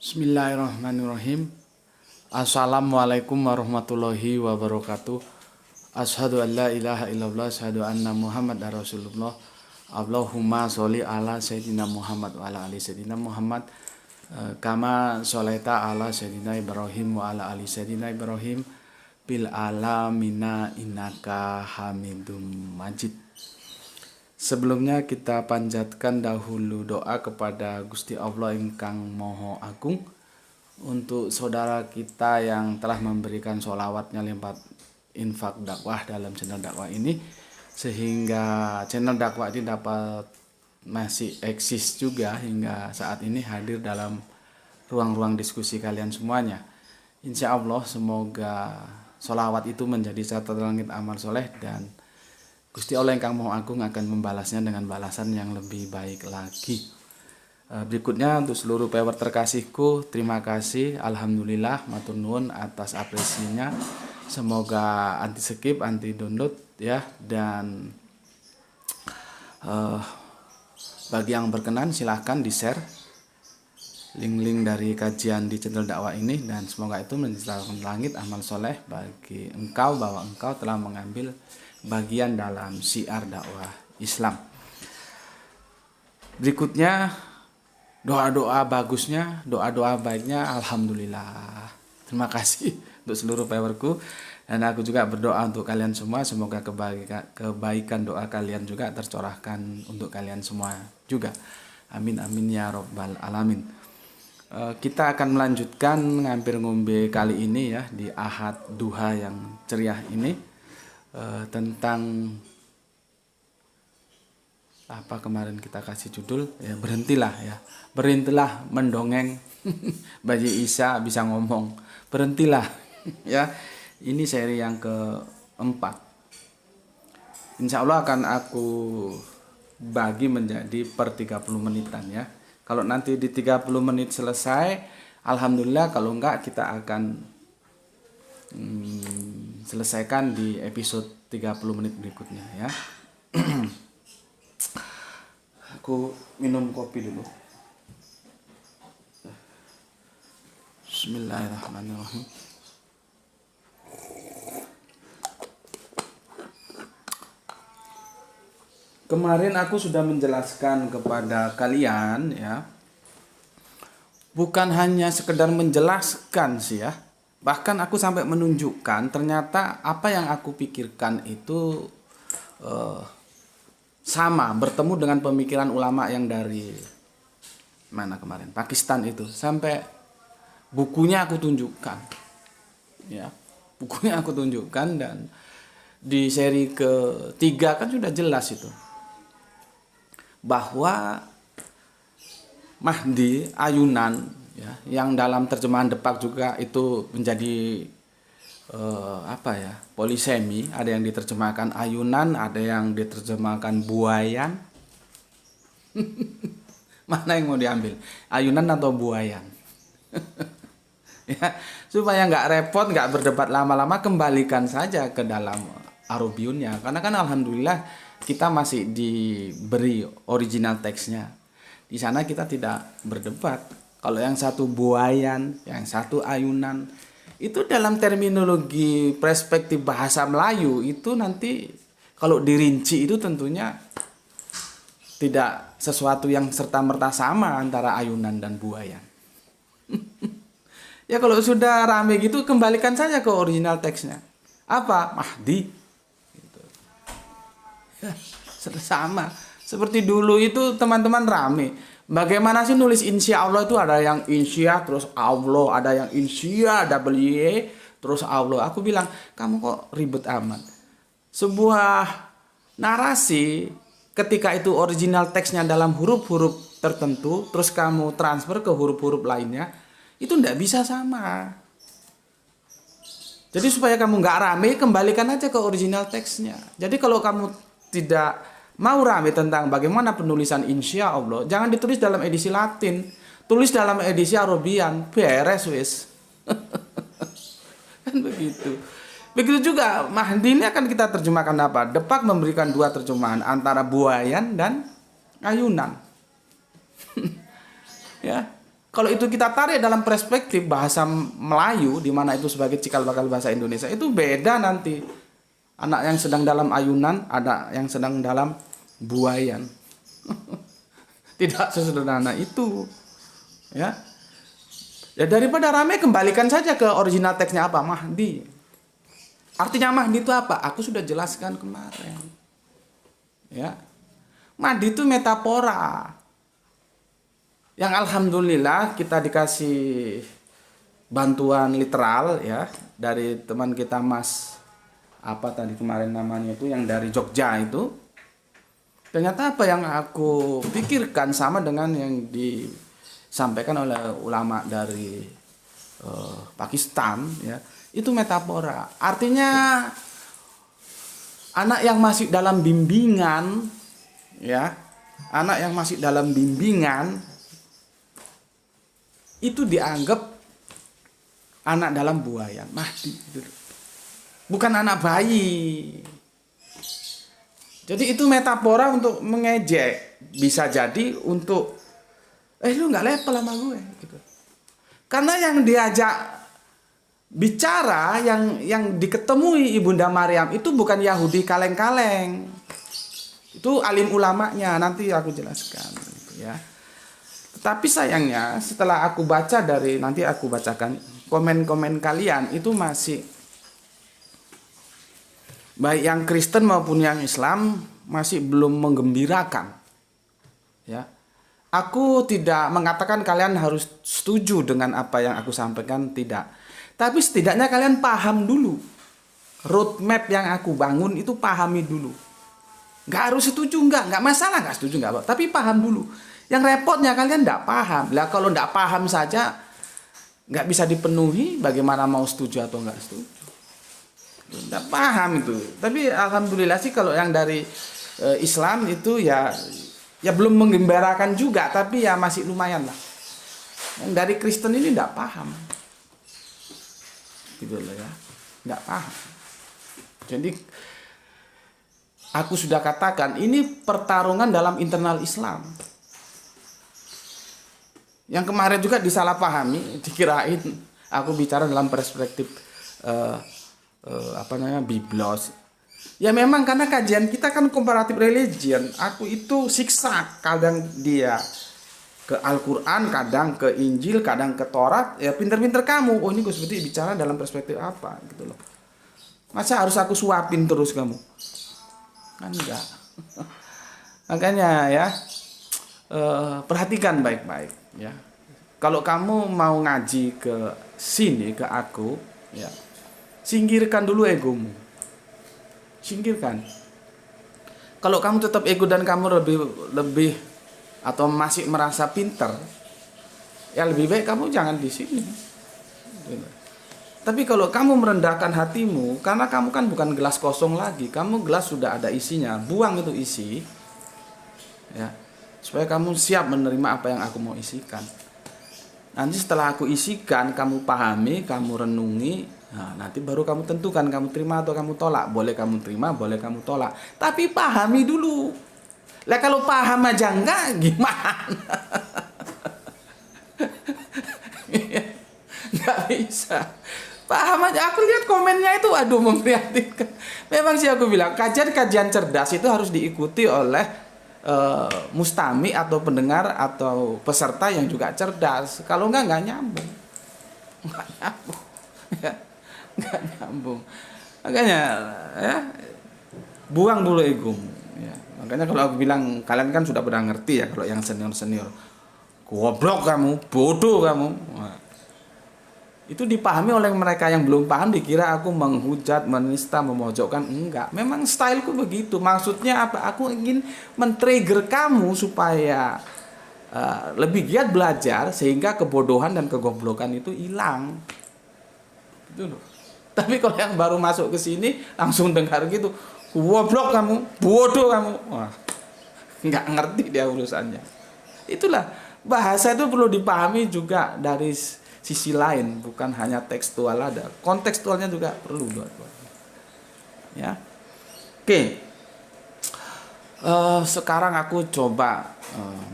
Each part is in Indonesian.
Bismillahirrahmanirrahim. Assalamualaikum warahmatullahi wabarakatuh. Asyhadu an la ilaha illallah, asyhadu anna Muhammadar Rasulullah. Allahumma sholli ala sayyidina Muhammad wa ala ali sayyidina Muhammad. Kama sholaita ala sayyidina Ibrahim wa ala ali sayyidina Ibrahim bil alamina innaka Hamidum Majid. Sebelumnya kita panjatkan dahulu doa kepada Gusti Allah ingkang Moho Agung untuk saudara kita yang telah memberikan sholawatnya lewat infak dakwah dalam channel dakwah ini, sehingga channel dakwah ini dapat masih eksis juga hingga saat ini hadir dalam ruang-ruang diskusi kalian semuanya. Insya Allah semoga sholawat itu menjadi catatan langit amal soleh dan Gusti Allah yang Moho Agung akan membalasnya dengan balasan yang lebih baik lagi. Berikutnya untuk seluruh viewer terkasihku, terima kasih, alhamdulillah, matur nuwun atas apresiasinya. Semoga anti skip, anti download ya, dan bagi yang berkenan silahkan di-share link-link dari kajian di channel dakwah ini, dan semoga itu menjadi langit amal soleh bagi engkau bahwa engkau telah mengambil bagian dalam syiar dakwah Islam. Berikutnya doa-doa bagusnya, doa-doa baiknya, alhamdulillah. Terima kasih untuk seluruh viewerku, dan aku juga berdoa untuk kalian semua, semoga kebaikan doa kalian juga tercurahkan untuk kalian semua juga. Amin amin ya robbal alamin. Kita akan melanjutkan ngampir ngombe kali ini ya, di Ahad Duha yang ceria ini. Tentang apa kemarin kita kasih judul ya, berhentilah mendongeng. Bayi Isa bisa ngomong, berhentilah ya. Ini seri yang keempat, insya Allah akan aku bagi menjadi per 30 menitan ya. Kalau nanti di 30 menit selesai, alhamdulillah. Kalau enggak, kita akan selesaikan di episode 30 menit berikutnya ya. Aku minum kopi dulu. Bismillahirrahmanirrahim. Kemarin aku sudah menjelaskan kepada kalian ya, bukan hanya sekedar menjelaskan sih ya, bahkan aku sampai menunjukkan ternyata apa yang aku pikirkan itu sama, bertemu dengan pemikiran ulama yang dari mana kemarin, Pakistan itu. Sampai bukunya aku tunjukkan ya, bukunya aku tunjukkan, dan di seri ketiga kan sudah jelas itu bahwa Mahdi ayunan ya, yang dalam terjemahan Depak juga itu menjadi polisemi. Ada yang diterjemahkan ayunan, ada yang diterjemahkan buayan. Mana yang mau diambil, ayunan atau buayan? Ya, supaya nggak repot, nggak berdebat lama-lama, kembalikan saja ke dalam Arabiunnya, karena kan alhamdulillah kita masih diberi original teksnya. Di sana kita tidak berdebat. Kalau yang satu buayan, yang satu ayunan, itu dalam terminologi perspektif bahasa Melayu itu nanti kalau dirinci itu tentunya tidak sesuatu yang serta-merta sama antara ayunan dan buayan. Ya kalau sudah rame gitu, kembalikan saja ke original teksnya. Apa? Mahdi. Gitu. Ya, sama. Seperti dulu itu teman-teman rame. Bagaimana sih nulis insya Allah itu, ada yang insya terus Allah, ada yang insya W terus Allah. Aku bilang, kamu kok ribet amat. Sebuah narasi ketika itu original teksnya dalam huruf-huruf tertentu, terus kamu transfer ke huruf-huruf lainnya, itu tidak bisa sama. Jadi supaya kamu nggak rame, kembalikan aja ke original teksnya. Jadi kalau kamu tidak mau rame tentang bagaimana penulisan insya Allah, jangan ditulis dalam edisi Latin, tulis dalam edisi Arabian, beres wis. Kan begitu. Begitu juga Mahdi ini akan kita terjemahkan apa? Depak memberikan dua terjemahan antara buayan dan ayunan. Ya, Kalau itu kita tarik dalam perspektif bahasa Melayu, di mana itu sebagai cikal bakal bahasa Indonesia, itu beda nanti. Anak yang sedang dalam ayunan, ada yang sedang dalam buayan. Tidak sesederhana itu. Ya. Ya daripada ramai, kembalikan saja ke original teksnya apa? Mahdi. Artinya Mahdi itu apa? Aku sudah jelaskan kemarin. Ya. Mahdi itu metafora. Yang alhamdulillah kita dikasih bantuan literal ya dari teman kita Mas apa tadi kemarin namanya itu yang dari Jogja itu. Ternyata apa yang aku pikirkan sama dengan yang disampaikan oleh ulama dari Pakistan ya. Itu metafora. Artinya anak yang masih dalam bimbingan ya, anak yang masih dalam bimbingan itu dianggap anak dalam buayan, Mahdi. Bukan anak bayi. Jadi itu metafora untuk mengejek. Bisa jadi untuk, lu gak level sama gue. Gitu. Karena yang diajak bicara, yang diketemui Ibunda Maryam itu bukan Yahudi kaleng-kaleng. Itu alim ulamanya, nanti aku jelaskan. Gitu ya. Tapi sayangnya setelah aku baca nanti aku bacakan komen-komen kalian itu masih baik yang Kristen maupun yang Islam masih belum menggembirakan. Ya. Aku tidak mengatakan kalian harus setuju dengan apa yang aku sampaikan, tidak. Tapi setidaknya kalian paham dulu. Roadmap yang aku bangun itu pahami dulu. Gak harus setuju, enggak masalah, gak setuju, enggak apa. Tapi paham dulu. Yang repotnya kalian tidak paham. Lah kalau tidak paham saja nggak bisa dipenuhi, bagaimana mau setuju atau nggak setuju? Tidak paham itu. Tapi alhamdulillah sih kalau yang dari Islam itu ya belum menggembirakan juga, tapi ya masih lumayan lah. Yang dari Kristen ini tidak paham, gitu loh ya, nggak paham. Jadi aku sudah katakan ini pertarungan dalam internal Islam. Yang kemarin juga disalahpahami, dikirain aku bicara dalam perspektif biblos. Ya memang karena kajian kita kan comparative religion. Aku itu siksa, kadang dia ke Al-Quran, kadang ke Injil, kadang ke Taurat. Ya pinter-pinter kamu. Oh ini Gus Budi bicara dalam perspektif apa gitu loh. Masa harus aku suapin terus kamu? Kan enggak. Makanya ya perhatikan baik-baik. Ya, kalau kamu mau ngaji ke sini ke aku, ya, singkirkan dulu egomu, singkirkan. Kalau kamu tetap ego dan kamu lebih atau masih merasa pinter, ya lebih baik kamu jangan di sini. Tapi kalau kamu merendahkan hatimu, karena kamu kan bukan gelas kosong lagi, kamu gelas sudah ada isinya, buang itu isi, ya. Supaya kamu siap menerima apa yang aku mau isikan. Nanti setelah aku isikan, kamu pahami, kamu renungi, nah, nanti baru kamu tentukan kamu terima atau kamu tolak. Boleh kamu terima, boleh kamu tolak. Tapi pahami dulu. Lah kalau paham aja enggak, gimana? Enggak bisa. Paham aja. Aku lihat komennya itu, aduh memprihatinkan. Memang sih aku bilang, kajian-kajian cerdas itu harus diikuti oleh mustami atau pendengar atau peserta yang juga cerdas. Kalau enggak nyambung. Enggak nyambung. Ya, enggak nyambung. Makanya ya buang dulu egomu ya. Makanya kalau aku bilang kalian kan sudah pernah ngerti ya kalau yang senior-senior. Goblok kamu, bodoh kamu. Nah, itu dipahami oleh mereka yang belum paham, dikira aku menghujat, menista, memojokkan. Enggak, memang styleku begitu. Maksudnya apa? Aku ingin men-trigger kamu supaya lebih giat belajar sehingga kebodohan dan kegoblokan itu hilang. Gitu loh. Tapi kalau yang baru masuk ke sini langsung dengar gitu, goblok kamu, bodoh kamu. Wah, enggak ngerti dia urusannya. Itulah bahasa itu perlu dipahami juga dari sisi lain, bukan hanya tekstual, ada kontekstualnya juga perlu buat. Ya, oke. Sekarang aku coba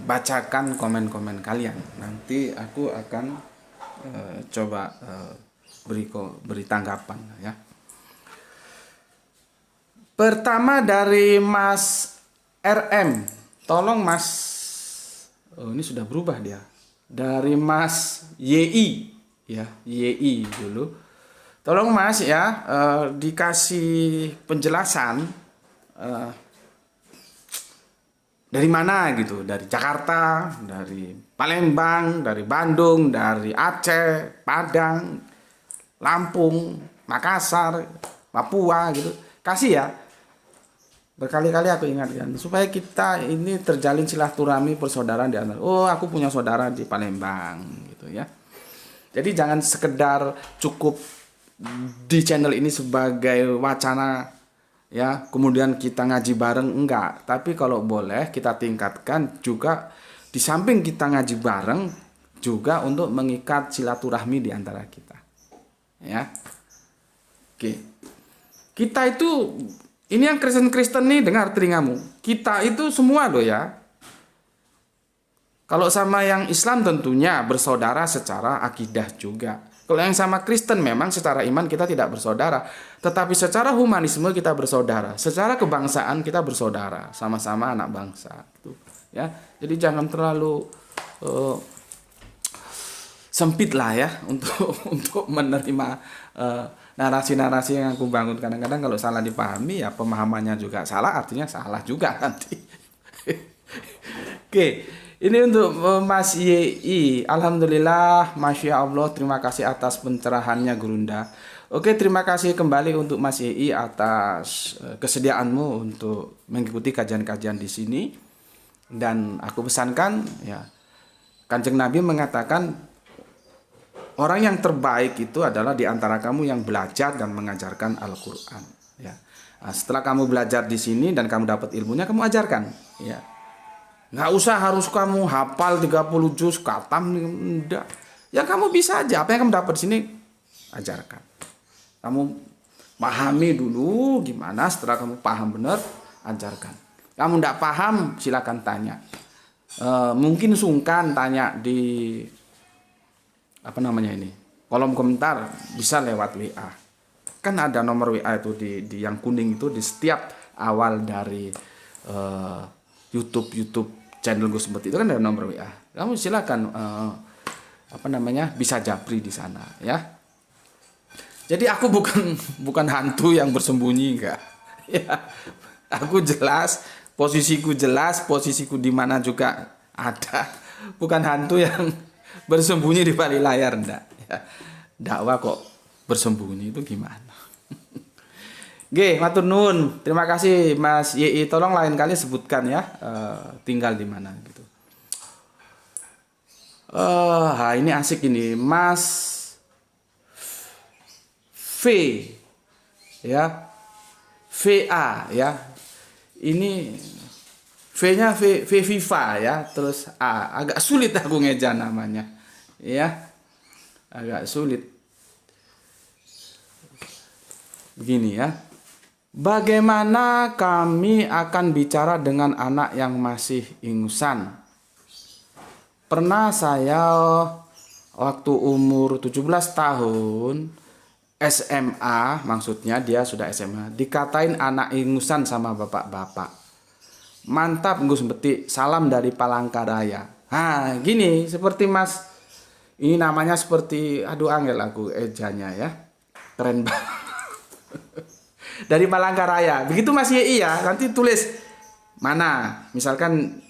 bacakan komen-komen kalian. Nanti aku akan coba beri tanggapan ya. Pertama dari Mas RM. Tolong Mas, ini sudah berubah dia. Dari Mas YI ya, YI dulu. Tolong Mas ya, dikasih penjelasan dari mana gitu, dari Jakarta, dari Palembang, dari Bandung, dari Aceh, Padang, Lampung, Makassar, Papua gitu. Kasih ya. Berkali-kali aku ingatkan supaya kita ini terjalin silaturahmi persaudaraan di antara. Oh, aku punya saudara di Palembang gitu ya. Jadi jangan sekedar cukup di channel ini sebagai wacana ya, kemudian kita ngaji bareng, enggak. Tapi kalau boleh kita tingkatkan juga di samping kita ngaji bareng juga untuk mengikat silaturahmi di antara kita. Ya. Oke. Kita itu ini yang Kristen-Kristen nih, dengar telingamu. Kita itu semua loh ya. Kalau sama yang Islam tentunya bersaudara secara akidah juga. Kalau yang sama Kristen memang secara iman kita tidak bersaudara. Tetapi secara humanisme kita bersaudara. Secara kebangsaan kita bersaudara. Sama-sama anak bangsa. Gitu, ya. Jadi jangan terlalu sempit lah ya untuk menerima narasi-narasi yang aku bangun. Kadang-kadang kalau salah dipahami ya pemahamannya juga salah, artinya salah juga nanti. Oke, ini untuk Mas YI. Alhamdulillah, Masya Allah, terima kasih atas pencerahannya Gurunda. Oke, terima kasih kembali untuk Mas YI atas kesediaanmu untuk mengikuti kajian-kajian di sini. Dan aku pesankan ya, Kanjeng Nabi mengatakan orang yang terbaik itu adalah di antara kamu yang belajar dan mengajarkan Al-Quran. Ya. Nah, setelah kamu belajar di sini dan kamu dapat ilmunya, kamu ajarkan. Ya. Nggak usah harus kamu hafal 30 juz, khatam, enggak. Ya kamu bisa aja, apa yang kamu dapat di sini, ajarkan. Kamu pahami dulu gimana, setelah kamu paham benar, ajarkan. Kamu enggak paham, silakan tanya. Mungkin sungkan tanya di kolom komentar, bisa lewat WA. Kan ada nomor WA itu di yang kuning itu di setiap awal dari YouTube channel gue seperti itu kan ada nomor WA. Kamu silakan bisa japri di sana ya. Jadi aku bukan hantu yang bersembunyi, enggak. Ya. Aku jelas, posisiku di mana juga ada. Bukan hantu yang bersembunyi di balik layar, enggak. Ya. Dakwah kok bersembunyi itu gimana? Oke, matur nuwun. Terima kasih Mas YI. Tolong lain kali sebutkan ya, tinggal di mana gitu. Ini asik ini, Mas V ya. VA ya. Ini V-nya V Viva ya, terus A. Agak sulit aku ngeja namanya. Ya. Agak sulit. Begini ya. Bagaimana kami akan bicara dengan anak yang masih ingusan? Pernah saya waktu umur 17 tahun SMA, maksudnya dia sudah SMA, dikatain anak ingusan sama bapak-bapak. Mantap Gus Beti, salam dari Palangkaraya. Nah, gini seperti Mas, ini namanya seperti, aduh angel aku ejanya ya, keren banget. Dari Palangkaraya, begitu Mas YI ya, nanti tulis mana, misalkan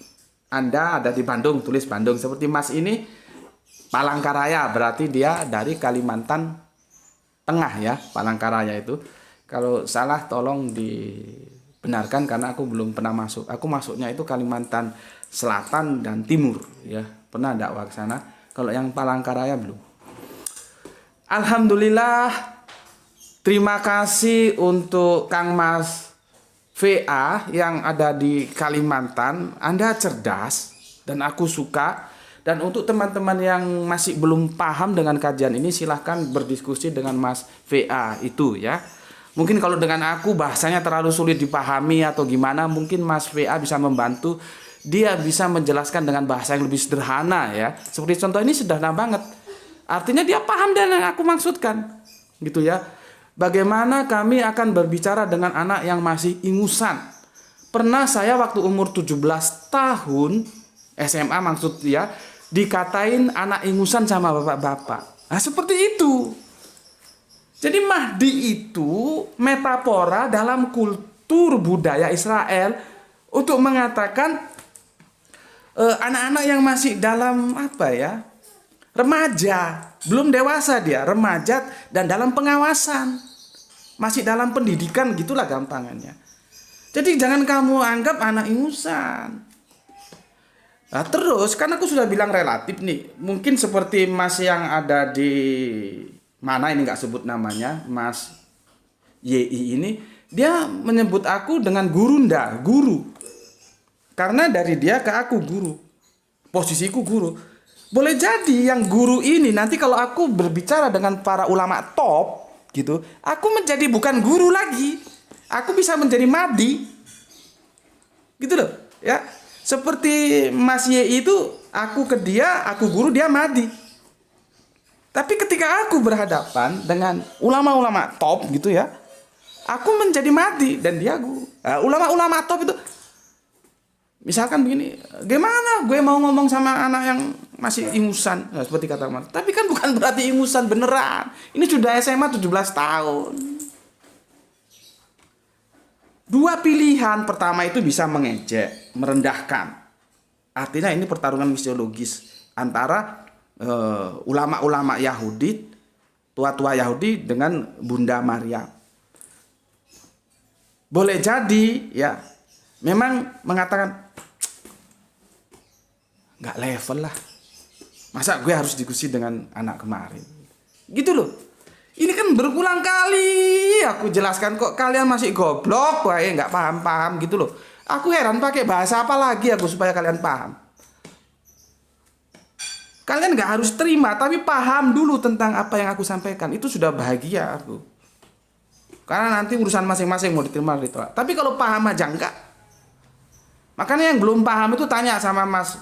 Anda ada di Bandung, tulis Bandung. Seperti Mas ini Palangkaraya, berarti dia dari Kalimantan Tengah ya, Palangkaraya itu. Kalau salah tolong dibenarkan karena aku belum pernah masuk. Aku masuknya itu Kalimantan Selatan dan Timur ya. Pernah dakwah ke sana. Kalau yang Palangkaraya belum. Alhamdulillah, terima kasih untuk Kang Mas VA yang ada di Kalimantan. Anda cerdas dan aku suka. Dan untuk teman-teman yang masih belum paham dengan kajian ini, silahkan berdiskusi dengan Mas VA itu ya. Mungkin kalau dengan aku bahasanya terlalu sulit dipahami atau gimana, mungkin Mas VA bisa membantu. Dia bisa menjelaskan dengan bahasa yang lebih sederhana ya. Seperti contoh ini sederhana banget. Artinya dia paham dan yang aku maksudkan. Gitu ya. Bagaimana kami akan berbicara dengan anak yang masih ingusan. Pernah saya waktu umur 17 tahun, SMA maksud ya, dikatain anak ingusan sama bapak-bapak. Nah seperti itu. Jadi Mahdi itu metafora dalam kultur budaya Israel untuk mengatakan anak-anak yang masih dalam remaja, belum dewasa dia, remaja dan dalam pengawasan, masih dalam pendidikan, gitulah gampangannya. Jadi jangan kamu anggap anak ingusan. Nah, terus kan aku sudah bilang relatif nih, mungkin seperti Mas yang ada di mana ini nggak sebut namanya, Mas YI ini, dia menyebut aku dengan guru. Karena dari dia ke aku guru, posisiku guru. Boleh jadi yang guru ini nanti kalau aku berbicara dengan para ulama top gitu, aku menjadi bukan guru lagi, aku bisa menjadi Mahdi, gitu loh, ya. Seperti Mas Y itu, aku ke dia, aku guru, dia Mahdi. Tapi ketika aku berhadapan dengan ulama-ulama top gitu ya, aku menjadi Mahdi dan dia guru. Nah, ulama-ulama top itu, misalkan begini, gimana gue mau ngomong sama anak yang masih ingusan, nah, seperti kata Mas. Tapi kan bukan berarti ingusan beneran. Ini sudah SMA 17 tahun. Dua pilihan, pertama itu bisa mengejek, merendahkan. Artinya ini pertarungan misiologis antara ulama-ulama Yahudi, tua-tua Yahudi dengan Bunda Maria. Boleh jadi ya, memang mengatakan nggak level lah. Masa gue harus diskusi dengan anak kemarin? Gitu loh. Ini kan berulang kali aku jelaskan kok kalian masih goblok, wah nggak paham-paham gitu loh. Aku heran pakai bahasa apa lagi aku supaya kalian paham. Kalian nggak harus terima, tapi paham dulu tentang apa yang aku sampaikan. Itu sudah bahagia aku. Karena nanti urusan masing-masing mau diterima atau ditolak. Tapi kalau paham aja enggak. Makanya yang belum paham itu tanya sama Mas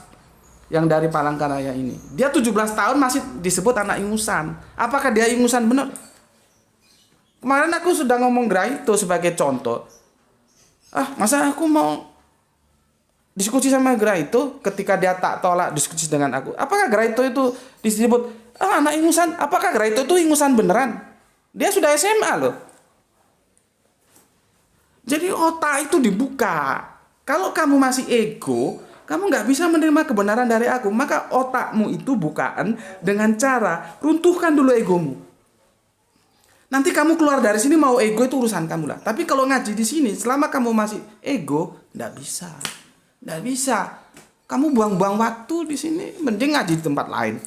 yang dari Palangkaraya ini. Dia 17 tahun masih disebut anak ingusan. Apakah dia ingusan benar? Kemarin aku sudah ngomong Graito sebagai contoh. Masa aku mau diskusi sama Graito ketika dia tak tolak diskusi dengan aku. Apakah Graito itu disebut anak ingusan? Apakah Graito itu ingusan beneran? Dia sudah SMA loh. Jadi otak itu dibuka. Kalau kamu masih ego, kamu nggak bisa menerima kebenaran dari aku. Maka otakmu itu bukaan dengan cara runtuhkan dulu egomu. Nanti kamu keluar dari sini mau ego itu urusan kamu lah. Tapi kalau ngaji di sini, selama kamu masih ego, nggak bisa. Nggak bisa. Kamu buang-buang waktu di sini, mending ngaji di tempat lain.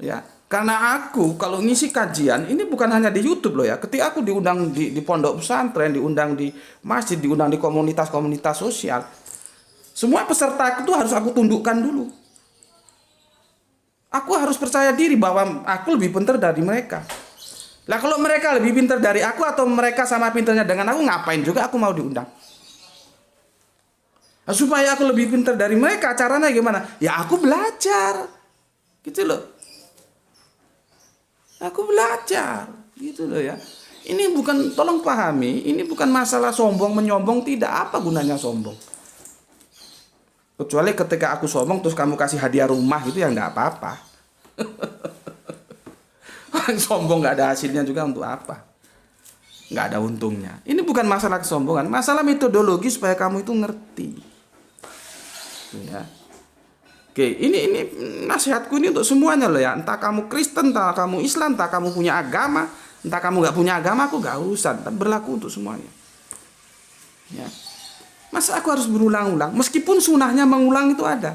Ya, karena aku kalau ngisi kajian ini bukan hanya di YouTube loh ya. Ketika aku diundang di pondok pesantren, diundang di masjid, diundang di komunitas-komunitas sosial, semua peserta itu harus aku tundukkan dulu. Aku harus percaya diri bahwa aku lebih pintar dari mereka. Lah kalau mereka lebih pintar dari aku atau mereka sama pintarnya dengan aku, ngapain juga aku mau diundang? Nah, supaya aku lebih pintar dari mereka, caranya gimana? Ya aku belajar. Gitu loh. Aku belajar. Gitu loh ya. Ini bukan, tolong pahami, ini bukan masalah sombong menyombong, tidak. Apa gunanya sombong? Kecuali ketika aku sombong terus kamu kasih hadiah rumah gitu ya nggak apa-apa. Sombong nggak ada hasilnya juga untuk apa? Nggak ada untungnya. Ini bukan masalah kesombongan, masalah metodologi supaya kamu itu ngerti. Ya. Oke, ini nasihatku ini untuk semuanya loh ya. Entah kamu Kristen, entah kamu Islam, entah kamu punya agama, entah kamu nggak punya agama, aku nggak urusan. Tapi berlaku untuk semuanya. Ya. Masa aku harus berulang-ulang? Meskipun sunahnya mengulang itu ada.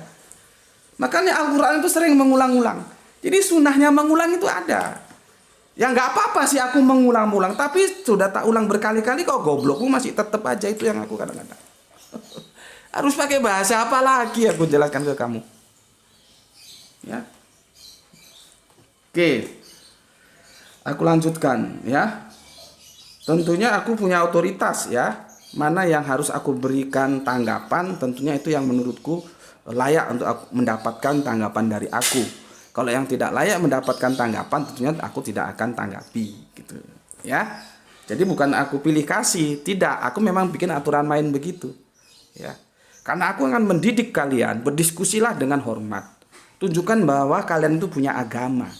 Makanya Al-Quran itu sering mengulang-ulang. Jadi sunahnya mengulang itu ada. Ya nggak apa-apa sih aku mengulang-ulang. Tapi sudah tak ulang berkali-kali kok goblokmu masih tetap aja itu yang aku kadang-kadang. Harus pakai bahasa apa lagi aku jelaskan ke kamu. Ya. Oke. Aku lanjutkan ya. Tentunya aku punya otoritas ya. Mana yang harus aku berikan tanggapan, tentunya itu yang menurutku layak untuk aku mendapatkan tanggapan dari aku. Kalau yang tidak layak mendapatkan tanggapan, tentunya aku tidak akan tanggapi gitu ya. Jadi bukan aku pilih kasih, tidak, aku memang bikin aturan main begitu ya. Karena aku akan mendidik kalian, berdiskusilah dengan hormat. Tunjukkan bahwa kalian itu punya agama.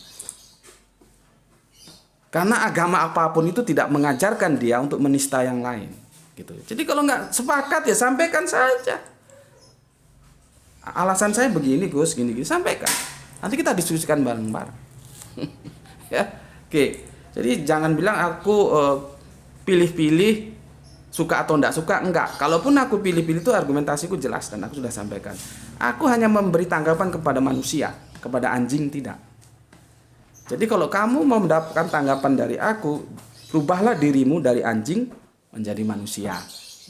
Karena agama apapun itu tidak mengajarkan dia untuk menista yang lain gitu. Jadi kalau nggak sepakat ya sampaikan saja. Alasan saya begini Gus, gini, sampaikan. Nanti kita diskusikan bareng-bareng. Ya, oke. Jadi jangan bilang aku pilih-pilih suka atau enggak suka, enggak. Kalaupun aku pilih-pilih itu argumentasiku jelas dan aku sudah sampaikan. Aku hanya memberi tanggapan kepada manusia, kepada anjing tidak. Jadi kalau kamu mau mendapatkan tanggapan dari aku, rubahlah dirimu dari anjing menjadi manusia.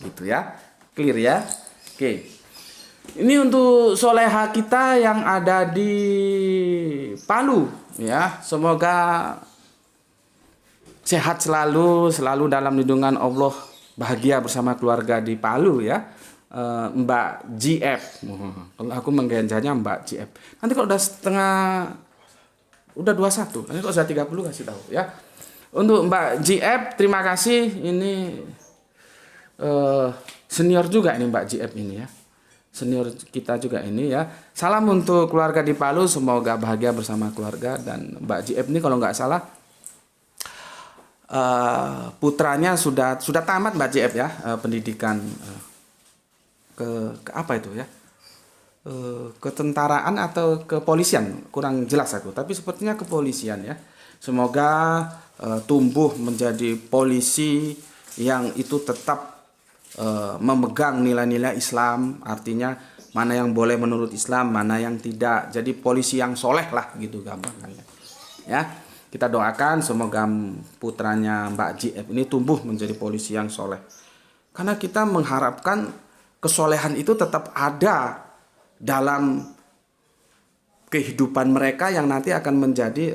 Gitu ya. Clear ya? Oke. Ini untuk soleha kita yang ada di Palu ya. Semoga sehat selalu, selalu dalam lindungan Allah, bahagia bersama keluarga di Palu ya. Mbak GF. Kalau aku menggenjanya Mbak GF. Nanti kalau udah 21, nanti kalau sudah 30 kasih tahu ya. Untuk Mbak GF, terima kasih. Ini senior juga ini Mbak GF ini ya. Senior kita juga ini ya. Salam untuk keluarga di Palu, semoga bahagia bersama keluarga. Dan Mbak GF ini kalau nggak salah putranya sudah tamat Mbak GF ya, pendidikan ke apa itu ya? Ketentaraan atau kepolisian, kurang jelas aku, tapi sepertinya kepolisian ya. Semoga tumbuh menjadi polisi yang itu tetap memegang nilai-nilai Islam, artinya mana yang boleh menurut Islam, mana yang tidak. Jadi polisi yang soleh lah gitu gampangnya ya. Kita doakan semoga putranya Mbak JF ini tumbuh menjadi polisi yang soleh, karena kita mengharapkan kesolehan itu tetap ada dalam kehidupan mereka yang nanti akan menjadi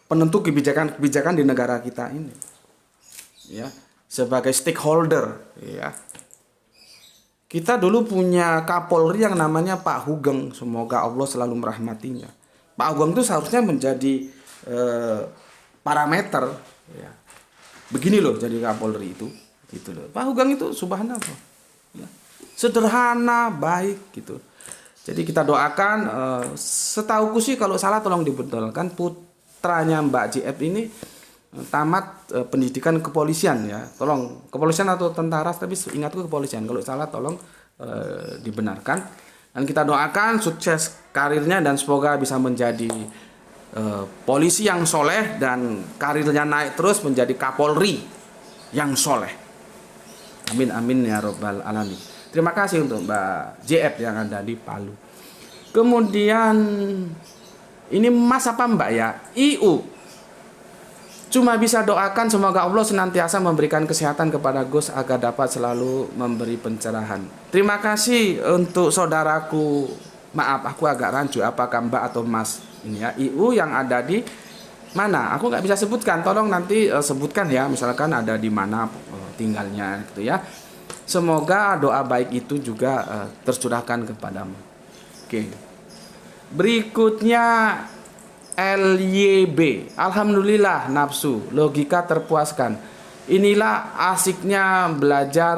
penentu kebijakan di negara kita ini ya, sebagai stakeholder ya. Kita dulu punya Kapolri yang namanya Pak Hugeng, semoga Allah selalu merahmatinya. Pak Hugeng itu seharusnya menjadi parameter ya. Begini loh jadi Kapolri itu gitu loh. Pak Hugeng itu subhanallah ya. Sederhana, baik gitu. Jadi kita doakan, setauku sih kalau salah tolong dibetulkan, putranya Mbak JF ini tamat pendidikan kepolisian ya. Tolong kepolisian atau tentara, tapi ingatku kepolisian. Kalau salah tolong dibenarkan. Dan kita doakan sukses karirnya dan semoga bisa menjadi polisi yang soleh dan karirnya naik terus menjadi Kapolri yang soleh. Amin amin ya robbal alamin. Terima kasih untuk Mbak JF yang ada di Palu. Kemudian ini Mas apa Mbak ya? IU. Cuma bisa doakan semoga Allah senantiasa memberikan kesehatan kepada Gus agar dapat selalu memberi pencerahan. Terima kasih untuk saudaraku. Maaf aku agak rancu apakah Mbak atau Mas ini ya. IU yang ada di mana? Aku nggak bisa sebutkan. Tolong nanti sebutkan ya. Misalkan ada di mana tinggalnya gitu ya. Semoga doa baik itu juga tercurahkan kepadamu. Oke. Berikutnya LYB. Alhamdulillah nafsu, logika terpuaskan. Inilah asiknya belajar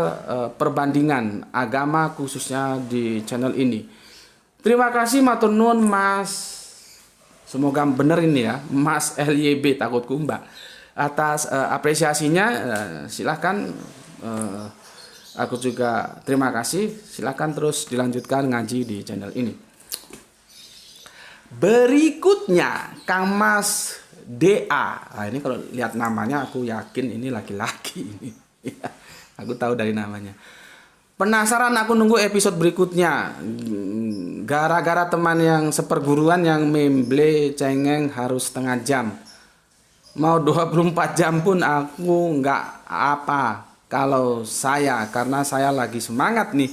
perbandingan agama khususnya di channel ini. Terima kasih matur nuwun Mas. Semoga benar ini ya, Mas LYB takutku Mbak. Atas apresiasinya silahkan. Aku juga terima kasih. Silahkan terus dilanjutkan ngaji di channel ini. Berikutnya Kang Mas DA. Nah, ini kalau lihat namanya aku yakin ini laki-laki ini. Aku tahu dari namanya. Penasaran aku nunggu episode berikutnya. Gara-gara teman yang seperguruan yang memble cengeng harus setengah jam. Mau 24 jam pun aku nggak apa. Kalau saya, karena saya lagi semangat nih.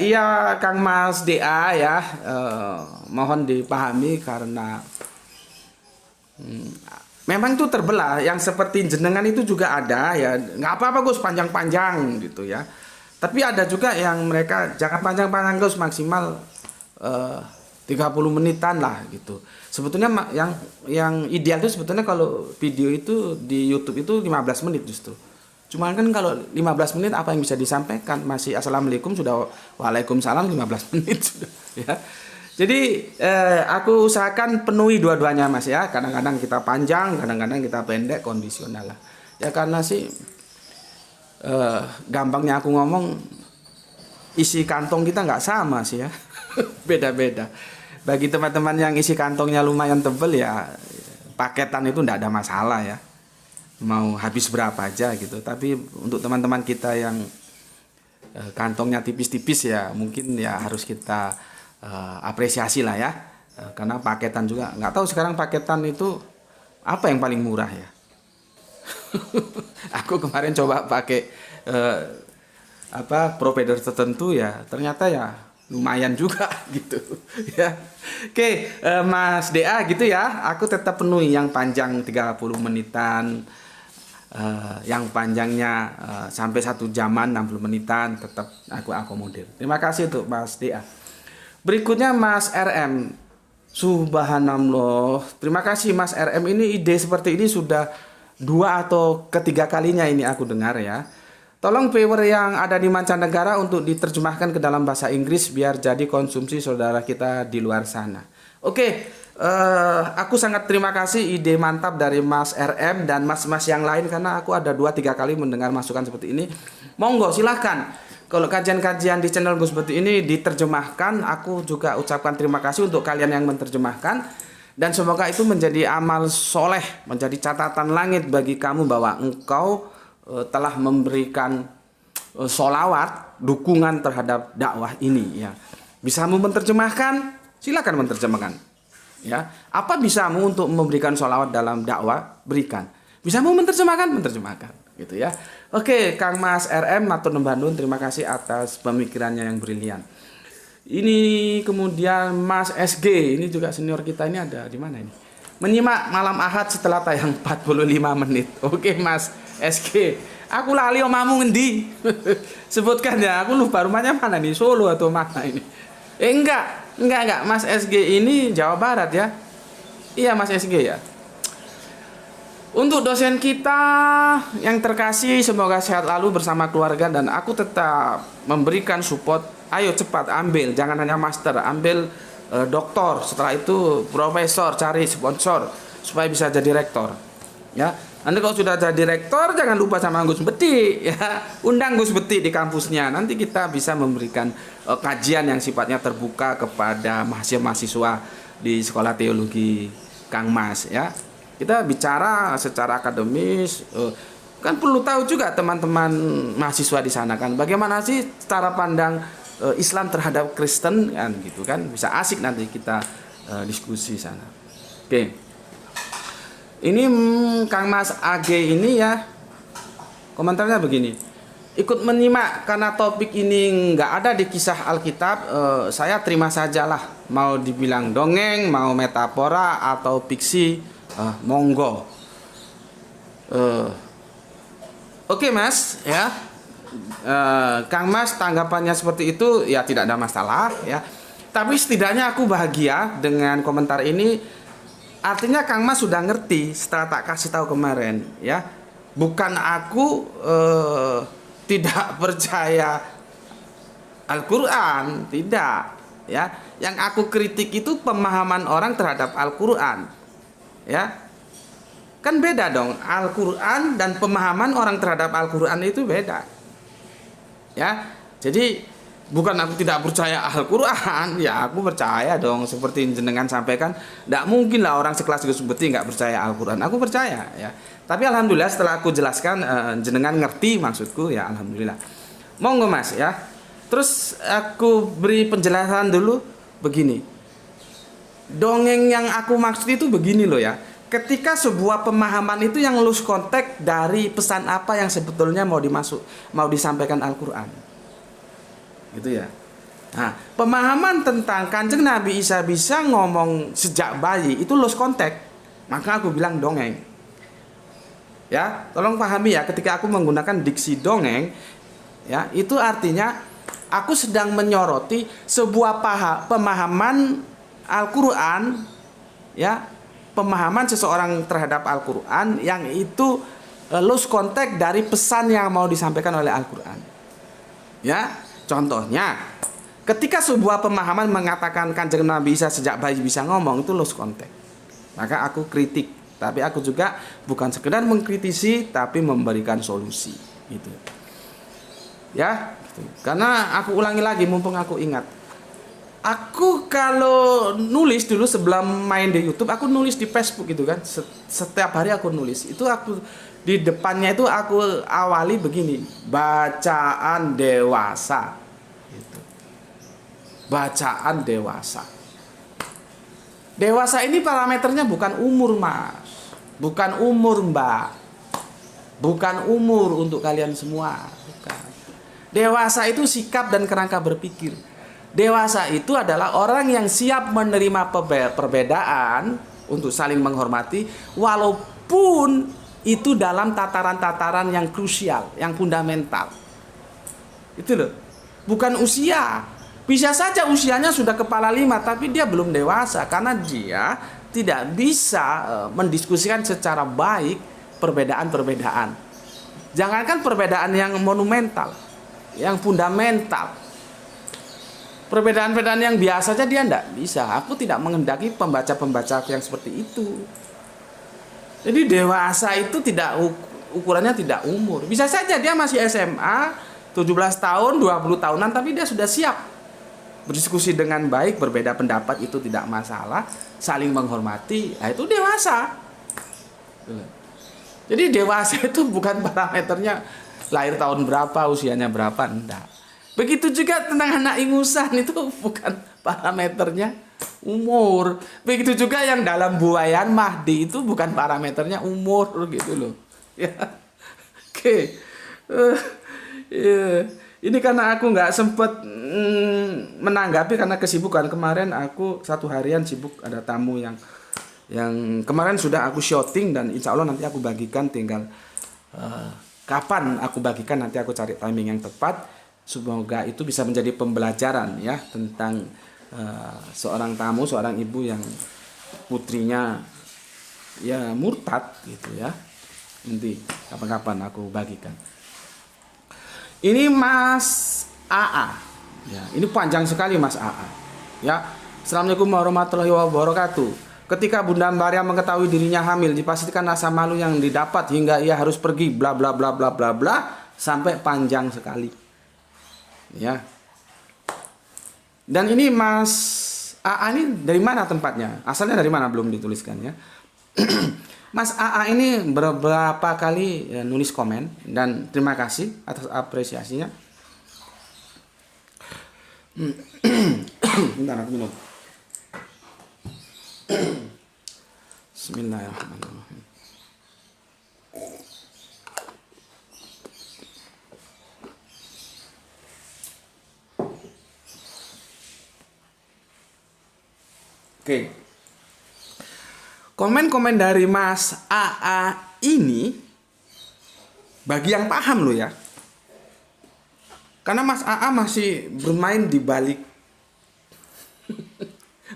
Iya Kang Mas DA ya, mohon dipahami karena Memang itu terbelah, yang seperti jenengan itu juga ada ya, nggak apa-apa Gus panjang-panjang gitu ya. Tapi ada juga yang mereka jangan panjang-panjang Gus, maksimal 30 menitan lah gitu. Sebetulnya yang ideal itu sebetulnya kalau video itu di YouTube itu 15 menit justru. Cuman kan kalau 15 menit apa yang bisa disampaikan, masih assalamualaikum sudah waalaikumsalam 15 menit sudah ya. Jadi aku usahakan penuhi dua-duanya Mas ya. Kadang-kadang kita panjang, kadang-kadang kita pendek, kondisional lah. Ya karena sih gampangnya aku ngomong, isi kantong kita nggak sama sih ya. Beda-beda. Bagi teman-teman yang isi kantongnya lumayan tebel ya, paketan itu nggak ada masalah ya. Mau habis berapa aja gitu. Tapi untuk teman-teman kita yang kantongnya tipis-tipis ya, mungkin ya harus kita apresiasi lah ya, karena paketan juga nggak tahu sekarang paketan itu apa yang paling murah ya. Aku kemarin coba pakai provider tertentu ya, ternyata ya lumayan juga gitu ya. Oke, Mas DA gitu ya, aku tetap penuhi yang panjang 30 menitan, yang panjangnya sampai 1 jaman 60 menitan tetap aku akomodir. Terima kasih untuk Mas DA. Berikutnya Mas RM. Subhanallah. Terima kasih Mas RM, ini ide seperti ini sudah 2 atau ketiga kalinya ini aku dengar ya. Tolong viewer yang ada di mancanegara untuk diterjemahkan ke dalam bahasa Inggris biar jadi konsumsi saudara kita di luar sana. Oke, aku sangat terima kasih ide mantap dari Mas RM dan mas-mas yang lain, karena aku ada 2-3 kali mendengar masukan seperti ini. Monggo silahkan. Kalau kajian-kajian di channel Gus seperti ini diterjemahkan, aku juga ucapkan terima kasih untuk kalian yang menerjemahkan. Dan semoga itu menjadi amal soleh, menjadi catatan langit bagi kamu bahwa engkau telah memberikan sholawat, dukungan terhadap dakwah ini ya. Bisamu menerjemahkan, silakan menerjemahkan ya. Apa bisamu untuk memberikan sholawat dalam dakwah, berikan. Bisamu menerjemahkan, menerjemahkan gitu ya. Oke, Kang Mas RM matur nuwun Bandung, terima kasih atas pemikirannya yang brilian. Ini kemudian Mas SG, ini juga senior kita, ini ada di mana ini? Menyimak malam Ahad setelah tayang 45 menit. Oke Mas SG, aku lali omamu ngendi? Sebutkan ya, aku lupa rumahnya mana nih, Solo atau mana ini? Enggak, Mas SG ini Jawa Barat ya. Iya Mas SG ya. Untuk dosen kita yang terkasih, semoga sehat lalu bersama keluarga, dan aku tetap memberikan support. Ayo cepat ambil, jangan hanya master, ambil doktor, setelah itu profesor, cari sponsor supaya bisa jadi rektor. Ya, nanti kalau sudah jadi rektor jangan lupa sama Gus Beti ya, undang Gus Beti di kampusnya. Nanti kita bisa memberikan kajian yang sifatnya terbuka kepada mahasiswa di sekolah teologi Kang Mas ya. Kita bicara secara akademis, kan perlu tahu juga teman-teman mahasiswa di sana kan, bagaimana sih cara pandang Islam terhadap Kristen kan gitu kan, bisa asik nanti kita diskusi sana. Oke, ini Kang Mas AG ini ya, komentarnya begini, ikut menyimak karena topik ini nggak ada di kisah Alkitab, saya terima sajalah, mau dibilang dongeng, mau metafora atau fiksi. Monggo. Oke Mas ya, Kang Mas tanggapannya seperti itu ya, tidak ada masalah ya. Tapi setidaknya aku bahagia dengan komentar ini. Artinya Kang Mas sudah ngerti setelah tak kasih tahu kemarin ya. Bukan aku tidak percaya Al-Quran, tidak ya. Yang aku kritik itu pemahaman orang terhadap Al-Quran. Ya, kan beda dong, Al-Quran dan pemahaman orang terhadap Al-Quran itu beda. Ya, jadi bukan aku tidak percaya Al-Quran, ya aku percaya dong, seperti jenengan sampaikan. Tidak mungkin lah orang sekelas Gus Beti nggak percaya Al-Quran. Aku percaya ya. Tapi alhamdulillah setelah aku jelaskan, jenengan ngerti maksudku ya, alhamdulillah. Monggo Mas ya. Terus aku beri penjelasan dulu begini. Dongeng yang aku maksud itu begini loh ya. Ketika sebuah pemahaman itu yang lose contact dari pesan apa yang sebetulnya mau disampaikan Al-Quran. Gitu ya. Nah, pemahaman tentang Kanjeng Nabi Isa bisa ngomong sejak bayi itu lose contact. Maka aku bilang dongeng. Ya, tolong pahami ya, ketika aku menggunakan diksi dongeng, ya, itu artinya aku sedang menyoroti sebuah pemahaman Al-Qur'an, ya, pemahaman seseorang terhadap Al-Qur'an yang itu loose context dari pesan yang mau disampaikan oleh Al-Qur'an. Ya, contohnya ketika sebuah pemahaman mengatakan Kanjeng Nabi Isa sejak bayi bisa ngomong, itu loose context. Maka aku kritik. Tapi aku juga bukan sekedar mengkritisi, tapi memberikan solusi, gitu. Ya, gitu. Karena aku ulangi lagi, mumpung aku ingat. Aku kalau nulis dulu sebelum main di YouTube, aku nulis di Facebook gitu kan. Setiap hari aku nulis. Itu aku di depannya itu aku awali begini, bacaan dewasa. Gitu. Bacaan dewasa. Dewasa ini parameternya bukan umur, Mas. Bukan umur, Mbak. Bukan umur untuk kalian semua. Bukan. Dewasa itu sikap dan kerangka berpikir. Dewasa itu adalah orang yang siap menerima perbedaan untuk saling menghormati, walaupun itu dalam tataran-tataran yang krusial, yang fundamental. Itu loh. Bukan usia. Bisa saja usianya sudah kepala 5, tapi dia belum dewasa karena dia tidak bisa mendiskusikan secara baik perbedaan-perbedaan. Jangankan perbedaan yang monumental, yang fundamental. Perbedaan-perbedaan yang biasa saja dia tidak bisa. Aku tidak menghendaki pembaca-pembaca yang seperti itu. Jadi dewasa itu tidak ukurannya tidak umur. Bisa saja dia masih SMA, 17 tahun, 20 tahunan, tapi dia sudah siap berdiskusi dengan baik, berbeda pendapat itu tidak masalah, saling menghormati, nah itu dewasa. Jadi dewasa itu bukan parameternya lahir tahun berapa, usianya berapa, enggak. Begitu juga tentang anak ingusan, itu bukan parameternya umur. Begitu juga yang dalam buayan Mahdi itu bukan parameternya umur gitu loh. Ya. Oke. Ini karena aku nggak sempet menanggapi karena kesibukan. Kemarin aku satu harian sibuk, ada tamu yang kemarin sudah aku syuting dan insya Allah nanti aku bagikan, tinggal kapan aku bagikan nanti aku cari timing yang tepat. Semoga itu bisa menjadi pembelajaran ya tentang seorang tamu, seorang ibu yang putrinya ya murtad gitu ya. Nanti kapan-kapan aku bagikan. Ini Mas AA. Ya, ini panjang sekali Mas AA. Ya. Assalamualaikum warahmatullahi wabarakatuh. Ketika Bunda Maryam mengetahui dirinya hamil, dipastikan rasa malu yang didapat hingga ia harus pergi bla bla bla bla bla bla sampai panjang sekali. Ya. Dan ini Mas AA ini dari mana tempatnya? Asalnya dari mana belum dituliskan ya. Mas AA ini beberapa kali nulis komen dan terima kasih atas apresiasinya. Bentar aku minum. Bismillahirrahmanirrahim. Oke. Komen-komen dari Mas AA ini bagi yang paham loh ya. Karena Mas AA masih bermain di balik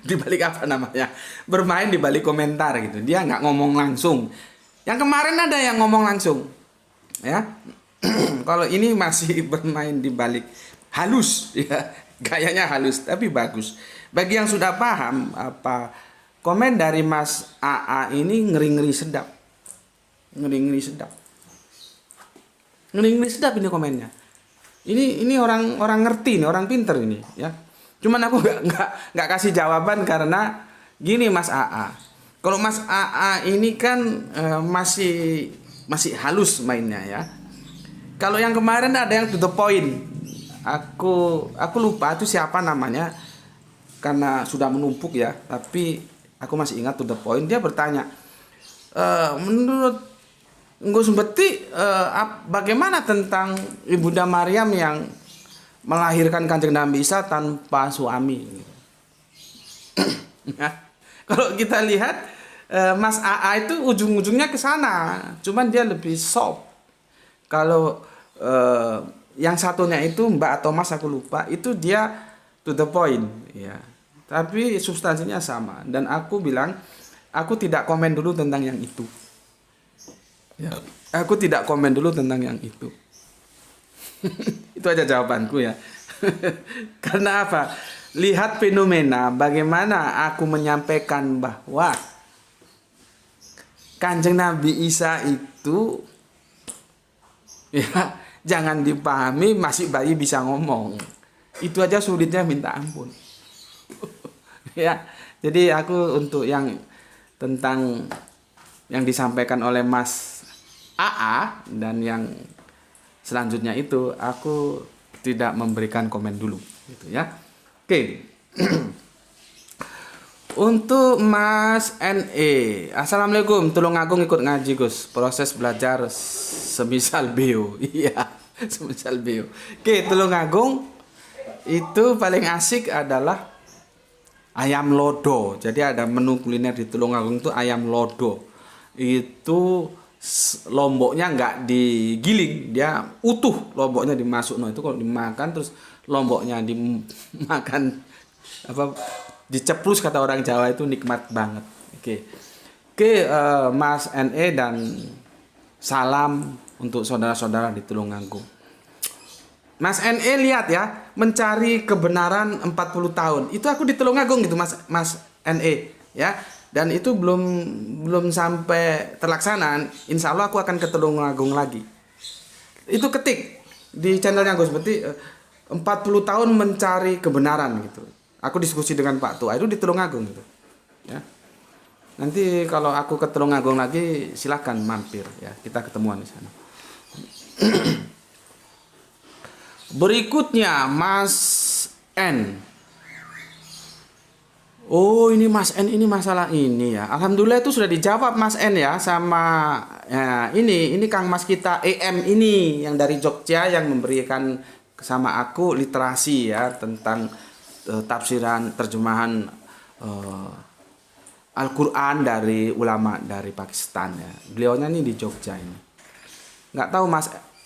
di balik apa namanya? Bermain di balik komentar gitu. Dia nggak ngomong langsung. Yang kemarin ada yang ngomong langsung. Ya. Kalau ini masih bermain di balik halus ya. Gayanya halus tapi bagus. Bagi yang sudah paham apa komen dari Mas AA ini ngeri-ngeri sedap. Ngeri-ngeri sedap. Ngeri-ngeri sedap ini komennya. Ini orang ngerti nih, orang pinter ini ya. Cuman aku nggak kasih jawaban karena gini Mas AA. Kalau Mas AA ini kan masih halus mainnya ya. Kalau yang kemarin ada yang to the point. Aku lupa itu siapa namanya karena sudah menumpuk ya, tapi aku masih ingat to the point. Dia bertanya, menurut Nggo Sumbeti bagaimana tentang Ibunda Maryam yang melahirkan Kanjeng Nabi Isa tanpa suami? Nah, kalau kita lihat Mas AA itu ujung-ujungnya ke sana, cuman dia lebih soft. Kalau yang satunya itu Mbak atau Mas aku lupa, itu dia to the point, ya. Tapi substansinya sama. Dan aku bilang, aku tidak komen dulu tentang yang itu. Ya, aku tidak komen dulu tentang yang itu. Itu aja jawabanku ya. Karena apa? Lihat fenomena bagaimana aku menyampaikan bahwa Kanjeng Nabi Isa itu ya jangan dipahami masih bayi bisa ngomong. Itu aja sulitnya minta ampun. Ya, jadi aku untuk yang tentang yang disampaikan oleh Mas AA dan yang selanjutnya itu aku tidak memberikan komen dulu gitu ya. Oke. Untuk Mas NE, Assalamualaikum, tulung agung ikut ngaji Gus. Proses belajar semisal beo. Iya, semisal beo. Oke, tulung agung itu paling asik adalah ayam lodo. Jadi ada menu kuliner di Tulungagung itu ayam lodo. Itu lomboknya nggak digiling, dia utuh lomboknya dimasuk. Itu kalau dimakan terus lomboknya dimakan apa diceplus kata orang Jawa itu nikmat banget. Oke, Mas NE dan salam untuk saudara-saudara di Tulungagung. Mas NE lihat ya, mencari kebenaran 40 tahun. Itu aku di Tulungagung gitu Mas NE ya. Dan itu belum sampai terlaksana. Insya Allah aku akan ke Tulungagung lagi. Itu ketik di channelnya Gus Beti 40 tahun mencari kebenaran gitu. Aku diskusi dengan Pak Tua itu di Tulungagung gitu. Ya. Nanti kalau aku ke Tulungagung lagi silakan mampir ya, kita ketemuan di sana. Berikutnya Mas N. Oh ini Mas N ini masalah ini ya. Alhamdulillah itu sudah dijawab Mas N ya sama ya, ini Kang Mas kita EM ini yang dari Jogja yang memberikan sama aku literasi ya tentang tafsiran terjemahan Al-Quran dari ulama dari Pakistan ya. Beliaunya ini di Jogja ini. Nggak tahu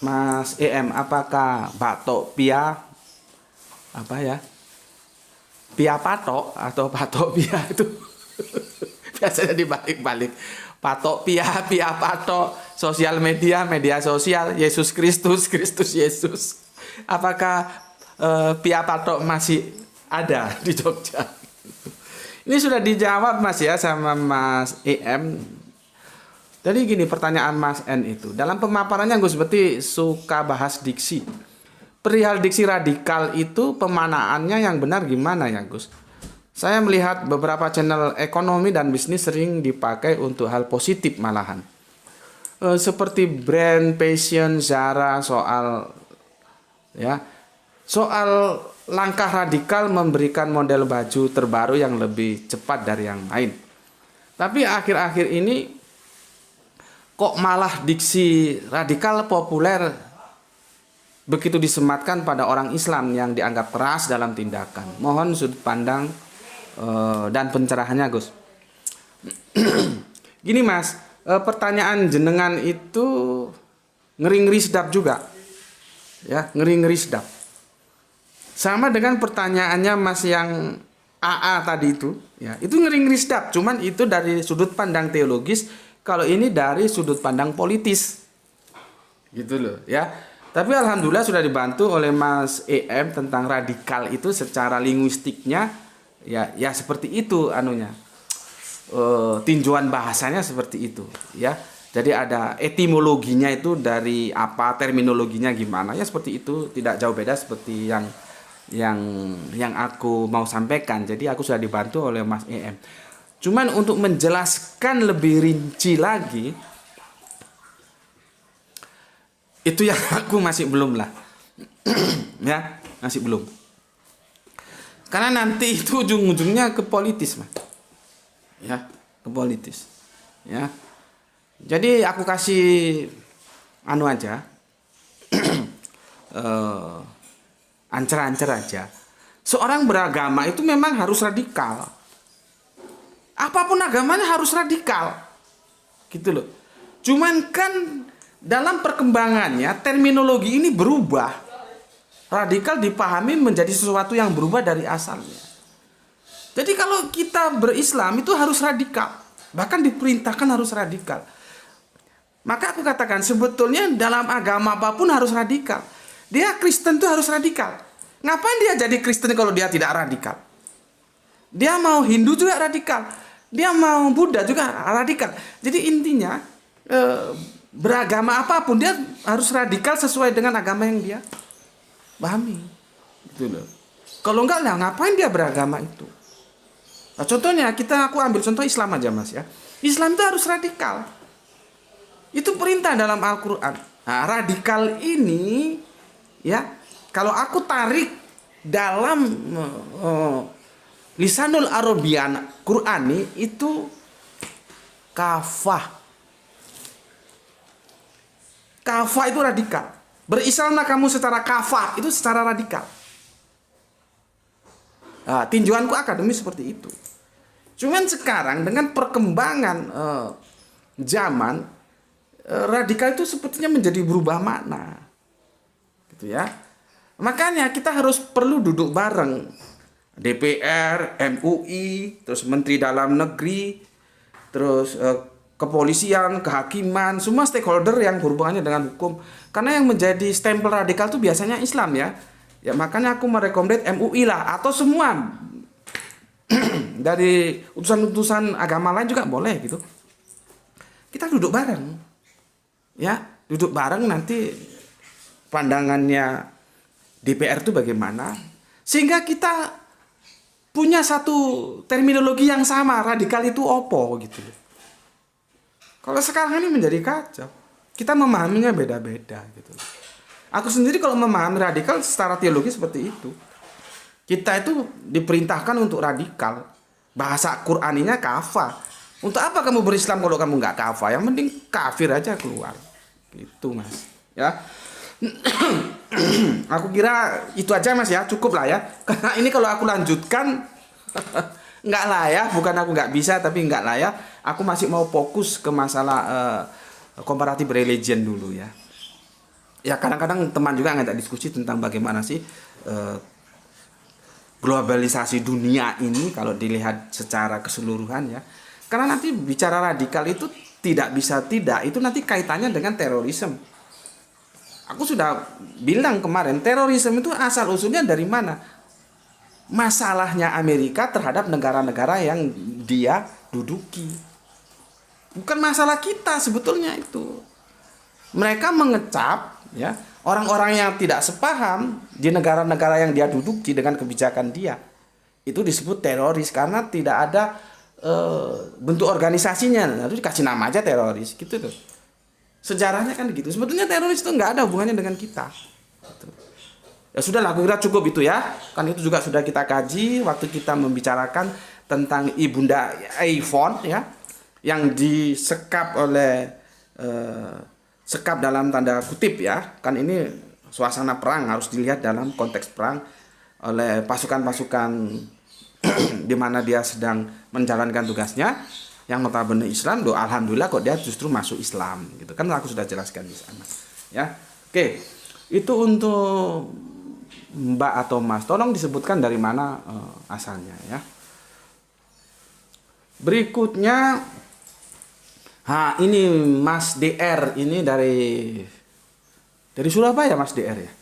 Mas EM apakah Batok Pia apa ya? Pia Patok atau Patok Pia itu biasanya dibalik-balik. Patok Pia, Pia Patok, sosial media, media sosial, Yesus Kristus, Kristus Yesus. Apakah Pia Patok masih ada di Jogja? Ini sudah dijawab Mas ya sama Mas EM. Jadi gini pertanyaan Mas N itu. Dalam pemaparannya Gus Beti suka bahas diksi. Perihal diksi radikal itu pemanaannya yang benar gimana ya Gus? Saya melihat beberapa channel ekonomi dan bisnis sering dipakai untuk hal positif malahan. Seperti brand, passion, Zara soal langkah radikal memberikan model baju terbaru yang lebih cepat dari yang lain. Tapi akhir-akhir ini kok malah diksi radikal populer begitu disematkan pada orang Islam yang dianggap keras dalam tindakan. Mohon sudut pandang dan pencerahannya Gus. Gini Mas, pertanyaan jenengan itu ngeri-ngeri sedap juga. Ya, ngeri-ngeri sedap. Sama dengan pertanyaannya Mas yang AA tadi itu, ya, itu ngeri-ngeri sedap, cuman itu dari sudut pandang teologis, kalau ini dari sudut pandang politis. Gitu loh, ya. Tapi alhamdulillah sudah dibantu oleh Mas EM tentang radikal itu secara linguistiknya ya seperti itu anunya. Tinjauan bahasanya seperti itu, ya. Jadi ada etimologinya itu dari apa, terminologinya gimana, ya seperti itu, tidak jauh beda seperti yang aku mau sampaikan. Jadi aku sudah dibantu oleh Mas EM. Cuman untuk menjelaskan lebih rinci lagi, itu yang aku masih belum lah. Ya, masih belum. Karena nanti itu ujung-ujungnya ke politis, Mas. Ya, ke politis. Ya. Jadi aku kasih anu aja. Ancer-ancer aja. Seorang beragama itu memang harus radikal. apapun agamanya harus radikal. Gitu loh. Cuman kan dalam perkembangannya terminologi ini berubah. Radikal dipahami menjadi sesuatu yang berubah dari asalnya. Jadi kalau kita berislam itu harus radikal. Bahkan diperintahkan harus radikal. Maka aku katakan sebetulnya dalam agama apapun harus radikal. Dia Kristen itu harus radikal. Ngapain dia jadi Kristen kalau dia tidak radikal? Dia mau Hindu juga radikal. Dia mau Buddha juga radikal. Jadi intinya beragama apapun dia harus radikal sesuai dengan agama yang dia pahami. Gitu loh. Kalau enggak lah ngapain dia beragama itu? Nah, contohnya aku ambil contoh Islam aja Mas ya. Islam itu harus radikal. Itu perintah dalam Al-Qur'an. Nah, radikal ini ya, kalau aku tarik dalam Lisanul Arabian Qur'ani itu kafah. Kafah itu radikal. Berislamlah kamu secara kafah, itu secara radikal. Nah, tinjauanku akademis seperti itu. Cuman sekarang dengan perkembangan zaman, radikal itu sepertinya menjadi berubah makna. Gitu ya. Makanya kita harus perlu duduk bareng. DPR, MUI, terus Menteri Dalam Negeri, terus kepolisian, kehakiman, semua stakeholder yang berhubungannya dengan hukum. Karena yang menjadi stempel radikal itu biasanya Islam ya. Ya makanya aku merekomendasi MUI lah atau semua dari utusan-utusan agama lain juga boleh gitu. Kita duduk bareng. Ya, duduk bareng nanti pandangannya DPR itu bagaimana sehingga kita punya satu terminologi yang sama, radikal itu opo gitu. Kalau sekarang ini menjadi kacau. Kita memahaminya beda-beda gitu. Aku sendiri kalau memahami radikal secara teologi seperti itu. Kita itu diperintahkan untuk radikal. Bahasa Qur'aninya kafah. Untuk apa kamu berislam kalau kamu nggak kafah? Yang penting kafir aja keluar. Gitu Mas. Ya. Aku kira itu aja Mas ya, cukup lah ya. Karena ini kalau aku lanjutkan nggak lah ya, bukan aku nggak bisa tapi nggak lah ya. Aku masih mau fokus ke masalah comparative religion dulu ya. Ya kadang-kadang teman juga ngajak diskusi tentang bagaimana sih globalisasi dunia ini kalau dilihat secara keseluruhan ya. Karena nanti bicara radikal itu tidak bisa tidak, itu nanti kaitannya dengan terorisme. Aku sudah bilang kemarin, terorisme itu asal usulnya dari mana? Masalahnya Amerika terhadap negara-negara yang dia duduki. Bukan masalah kita sebetulnya itu. Mereka mengecap ya orang-orang yang tidak sepaham di negara-negara yang dia duduki dengan kebijakan dia. Itu disebut teroris karena tidak ada bentuk organisasinya. Lalu dikasih nama aja teroris gitu tuh. Sejarahnya kan gitu. Sebetulnya teroris itu nggak ada hubungannya dengan kita. Gitu. Ya sudah lah, kira cukup itu ya. Kan itu juga sudah kita kaji waktu kita membicarakan tentang Ibunda iPhone ya, yang disekap oleh sekap dalam tanda kutip ya. Kan ini suasana perang, harus dilihat dalam konteks perang oleh pasukan-pasukan di mana dia sedang menjalankan tugasnya. Yang notabene Islam, alhamdulillah kok dia justru masuk Islam gitu kan, aku sudah jelaskan di sana ya. Oke, itu untuk Mbak atau Mas, tolong disebutkan dari mana asalnya ya. Berikutnya ini Mas DR, ini dari Surabaya Mas DR ya.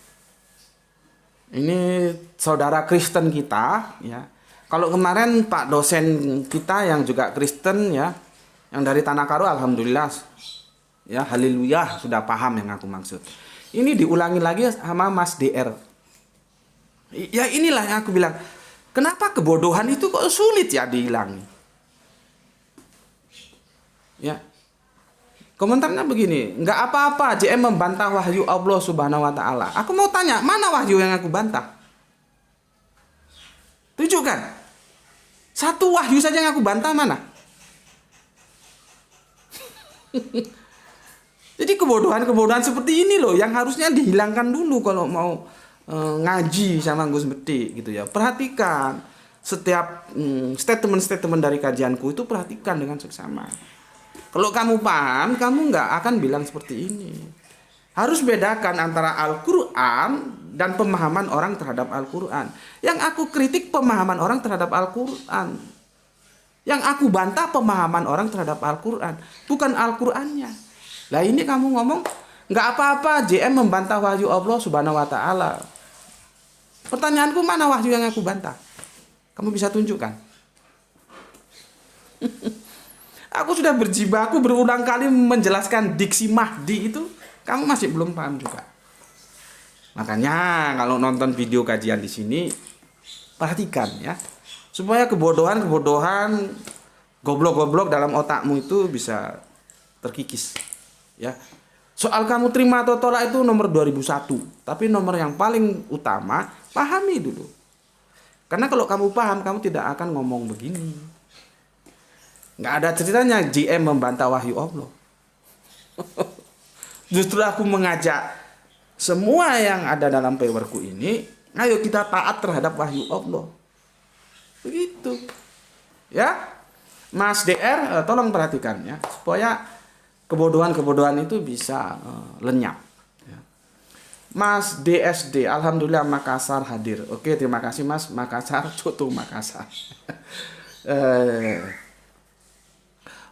Ini saudara Kristen kita ya. Kalau kemarin Pak dosen kita yang juga Kristen ya, yang dari Tanah Karo, alhamdulillah ya, haleluya, sudah paham yang aku maksud. Ini diulangi lagi sama Mas DR. Ya inilah yang aku bilang, kenapa kebodohan itu kok sulit ya dihilangi? Ya, komentarnya begini, nggak apa-apa JM membantah wahyu Allah Subhanahu Wa Taala. Aku mau tanya, mana wahyu yang aku bantah? Tunjukkan. Satu wahyu saja yang aku bantah mana? Jadi kebodohan-kebodohan seperti ini loh yang harusnya dihilangkan dulu kalau mau ngaji sama Gus Beti gitu ya. Perhatikan setiap statement-statement dari kajianku itu perhatikan dengan seksama. Kalau kamu paham, kamu nggak akan bilang seperti ini. Harus bedakan antara Al-Quran dan pemahaman orang terhadap Al-Quran. Yang aku kritik pemahaman orang terhadap Al-Quran. Yang aku bantah pemahaman orang terhadap Al-Quran, bukan Al-Qurannya. Lah ini kamu ngomong, nggak apa-apa JM membantah wahyu Allah Subhanahu wa Ta'ala. Pertanyaanku, mana wahyu yang aku bantah? Kamu bisa tunjukkan? Aku sudah berjibaku berulang kali menjelaskan diksi Mahdi itu, kamu masih belum paham juga. Makanya kalau nonton video kajian di sini, perhatikan ya, supaya kebodohan-kebodohan, goblok-goblok dalam otakmu itu bisa terkikis. Ya, soal kamu terima atau tolak itu nomor 2001, tapi nomor yang paling utama pahami dulu. Karena kalau kamu paham, kamu tidak akan ngomong begini. Nggak ada ceritanya JM membantah wahyu Allah. Justru aku mengajak semua yang ada dalam paperku ini, ayo kita taat terhadap wahyu Allah. Begitu. Ya, Mas DR, tolong perhatikan ya, supaya kebodohan-kebodohan itu bisa lenyap. Mas DSD, Alhamdulillah Makassar hadir. Oke, terima kasih Mas. Makassar, Coto Makassar.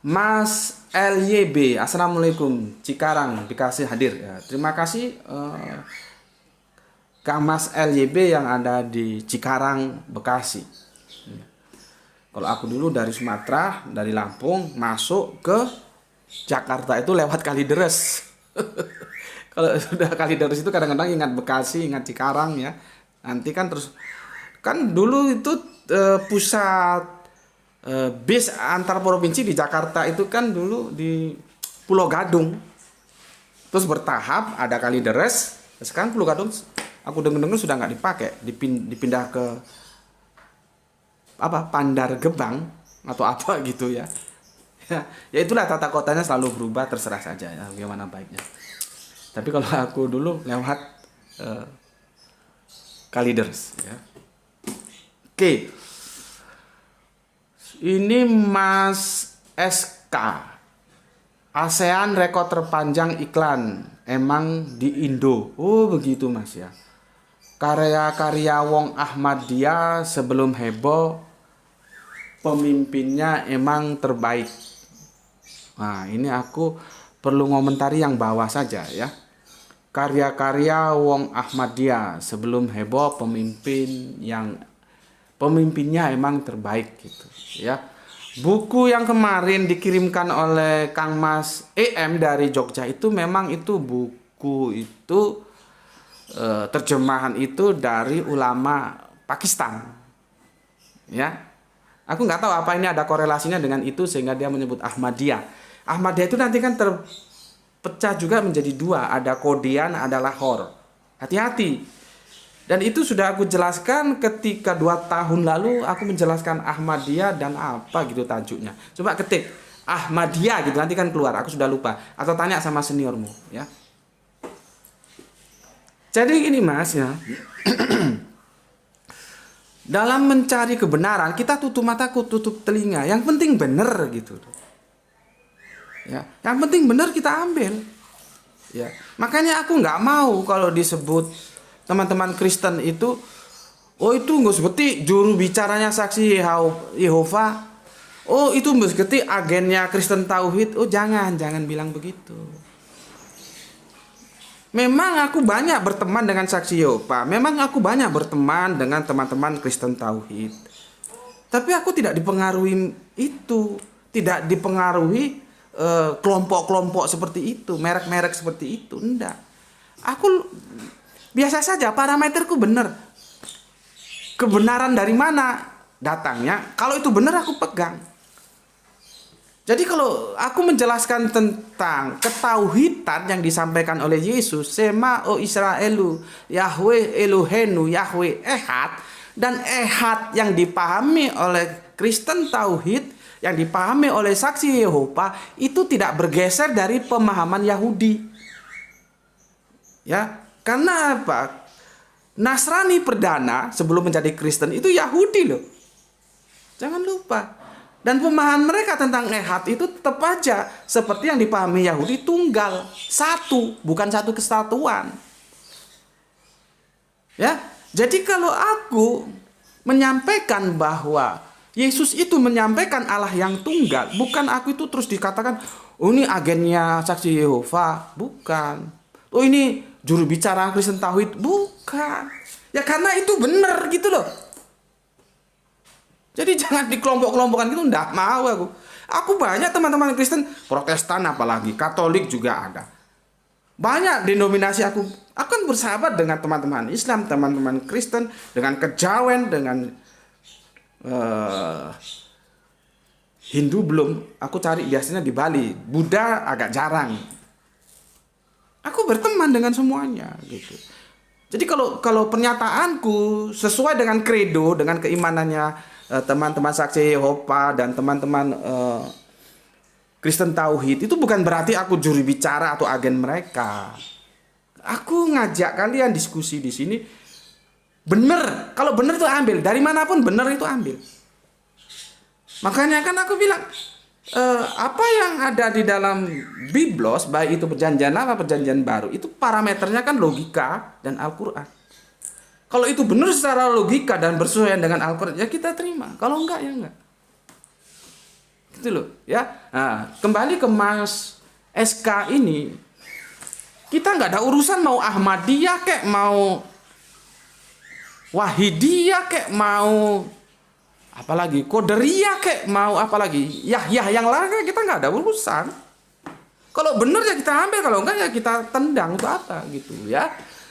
Mas LYB, Assalamualaikum, Cikarang, Bekasi hadir. Ya, terima kasih Kang Mas LYB yang ada di Cikarang, Bekasi. Kalau aku dulu dari Sumatera, dari Lampung, masuk ke Jakarta itu lewat Kalideres. Kalau sudah Kalideres itu kadang-kadang ingat Bekasi, ingat Cikarang ya. Nanti kan terus, kan dulu itu pusat bis antar provinsi di Jakarta itu kan dulu di Pulau Gadung. Terus bertahap ada Kalideres. Sekarang Pulau Gadung aku dengar sudah nggak dipakai, dipindah ke apa, Pandar Gebang atau apa gitu ya. Ya itulah, tata kotanya selalu berubah, terserah saja ya bagaimana baiknya. Tapi kalau aku dulu lewat Kalideres ya. Oke. Ini Mas SK. ASEAN rekor terpanjang iklan emang di Indo. Oh begitu Mas ya. Karya-karya Wong Ahmadiyah sebelum heboh, pemimpinnya emang terbaik. Nah ini aku perlu ngomentari yang bawah saja ya. Karya-karya Wong Ahmadiyah sebelum heboh, pemimpinnya emang terbaik gitu ya. Buku yang kemarin dikirimkan oleh Kang Mas EM dari Jogja itu memang itu buku itu terjemahan itu dari ulama Pakistan ya. Aku nggak tahu apa ini ada korelasinya dengan itu sehingga dia menyebut Ahmadiyah. Ahmadiyah itu nanti kan terpecah juga menjadi dua, ada Qadian, ada Lahore. Hati-hati. Dan itu sudah aku jelaskan ketika 2 tahun lalu aku menjelaskan Ahmadiyah dan apa gitu tajuknya. Coba ketik Ahmadiyah gitu nanti kan keluar, aku sudah lupa. Atau tanya sama seniormu ya. Jadi ini Mas ya. Dalam mencari kebenaran kita tutup mata, tutup telinga. Yang penting benar gitu. Ya, yang penting benar kita ambil. Ya, makanya aku nggak mau kalau disebut teman-teman Kristen itu, oh itu nggak seperti juru bicaranya saksi Yehova, oh itu nggak seperti agennya Kristen Tauhid. Oh jangan bilang begitu. Memang aku banyak berteman dengan saksi Yehova, memang aku banyak berteman dengan teman-teman Kristen Tauhid, tapi aku tidak dipengaruhi itu, tidak dipengaruhi kelompok-kelompok seperti itu, merek-merek seperti itu, enggak. Aku biasa saja, parameterku benar. Kebenaran dari mana datangnya? Kalau itu benar aku pegang. Jadi kalau aku menjelaskan tentang ketauhidan yang disampaikan oleh Yesus, Sema o Israelu, Yahweh Elohenu, Yahweh Ehad, dan Ehad yang dipahami oleh Kristen Tauhid, yang dipahami oleh saksi Yehova, itu tidak bergeser dari pemahaman Yahudi. Ya, karena apa? Nasrani perdana sebelum menjadi Kristen itu Yahudi loh. Jangan lupa. Dan pemahaman mereka tentang ehad itu tetap aja seperti yang dipahami Yahudi, tunggal, satu, bukan satu kesatuan. Ya, jadi kalau aku menyampaikan bahwa Yesus itu menyampaikan Allah yang tunggal, bukan aku itu terus dikatakan, oh ini agennya saksi Yehova, bukan. Oh ini juru bicara Kristen Tauhid, bukan. Ya karena itu benar gitu loh. Jadi jangan dikelompok-kelompokkan gitu, enggak mau aku. Aku banyak teman-teman Kristen, Protestan apalagi, Katolik juga ada. Banyak denominasi aku kan bersahabat dengan teman-teman Islam, teman-teman Kristen, dengan kejawen, dengan Hindu belum. Aku cari biasanya di Bali, Buddha agak jarang. Aku berteman dengan semuanya gitu. Jadi kalau pernyataanku sesuai dengan kredo, dengan keimanannya teman-teman saksi Yehova dan teman-teman Kristen Tauhid, itu bukan berarti aku juru bicara atau agen mereka. Aku ngajak kalian diskusi di sini. Bener, kalau bener itu ambil. Dari manapun bener itu ambil. Makanya kan aku bilang, apa yang ada di dalam Biblos, baik itu perjanjian lama, perjanjian baru, itu parameternya kan logika dan Al-Quran. Kalau itu benar secara logika dan bersesuaian dengan Al-Quran, ya kita terima. Kalau enggak, ya enggak. Gitu loh, ya. Nah, kembali ke Mas SK ini, kita nggak ada urusan mau Ahmadiyah kek, mau Wahidiyah kek, mau apalagi Qadariyah kek, mau apalagi Yahya yang lain, kita nggak ada urusan. Kalau benar ya kita ambil, kalau enggak ya kita tendang, itu apa gitu ya.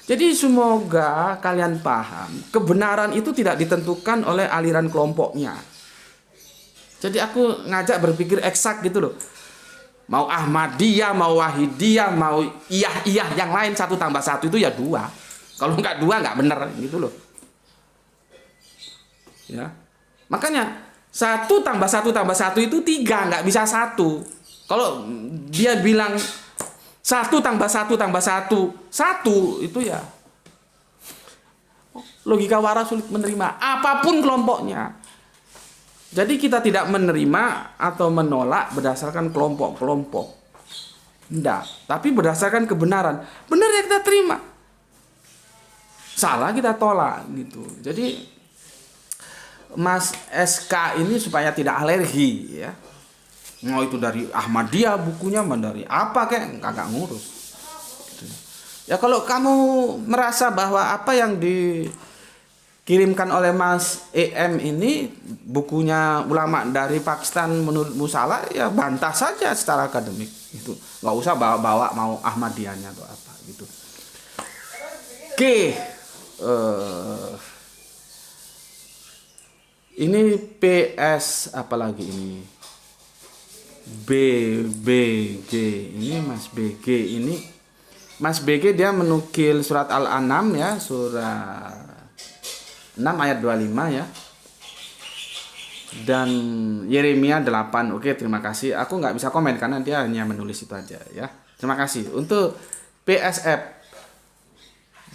Jadi semoga kalian paham, kebenaran itu tidak ditentukan oleh aliran kelompoknya. Jadi aku ngajak berpikir eksak gitu loh. Mau Ahmadiyah, mau Wahidiyah, mau Iyah yang lain 1 tambah 1 itu ya 2. Kalau enggak 2 enggak bener gitu loh. Ya. Makanya 1 tambah 1 tambah 1 itu 3, enggak bisa 1. Kalau dia bilang 1 tambah 1 tambah 1 1 itu ya logika waras sulit menerima apapun kelompoknya. Jadi kita tidak menerima atau menolak berdasarkan kelompok-kelompok. Enggak, tapi berdasarkan kebenaran. Benar ya kita terima. Salah kita tolak gitu. Jadi Mas SK ini supaya tidak alergi ya. Mau itu dari Ahmadiyah bukunya, dari apa kayak kagak ngurus. Gitu. Ya kalau kamu merasa bahwa apa yang dikirimkan oleh Mas EM ini bukunya ulama dari Pakistan menurutmu salah, ya bantah saja secara akademik. Itu nggak usah bawa-bawa mau Ahmadiyahnya atau apa gitu. Oke. Ini PS apalagi ini BG ini Mas BG ini Mas BG dia menukil surat Al-An'am ya, surat 6 ayat 25 ya, dan Yeremia 8. Oke, terima kasih. Aku nggak bisa komen karena dia hanya menulis itu aja ya. Terima kasih. Untuk PSF,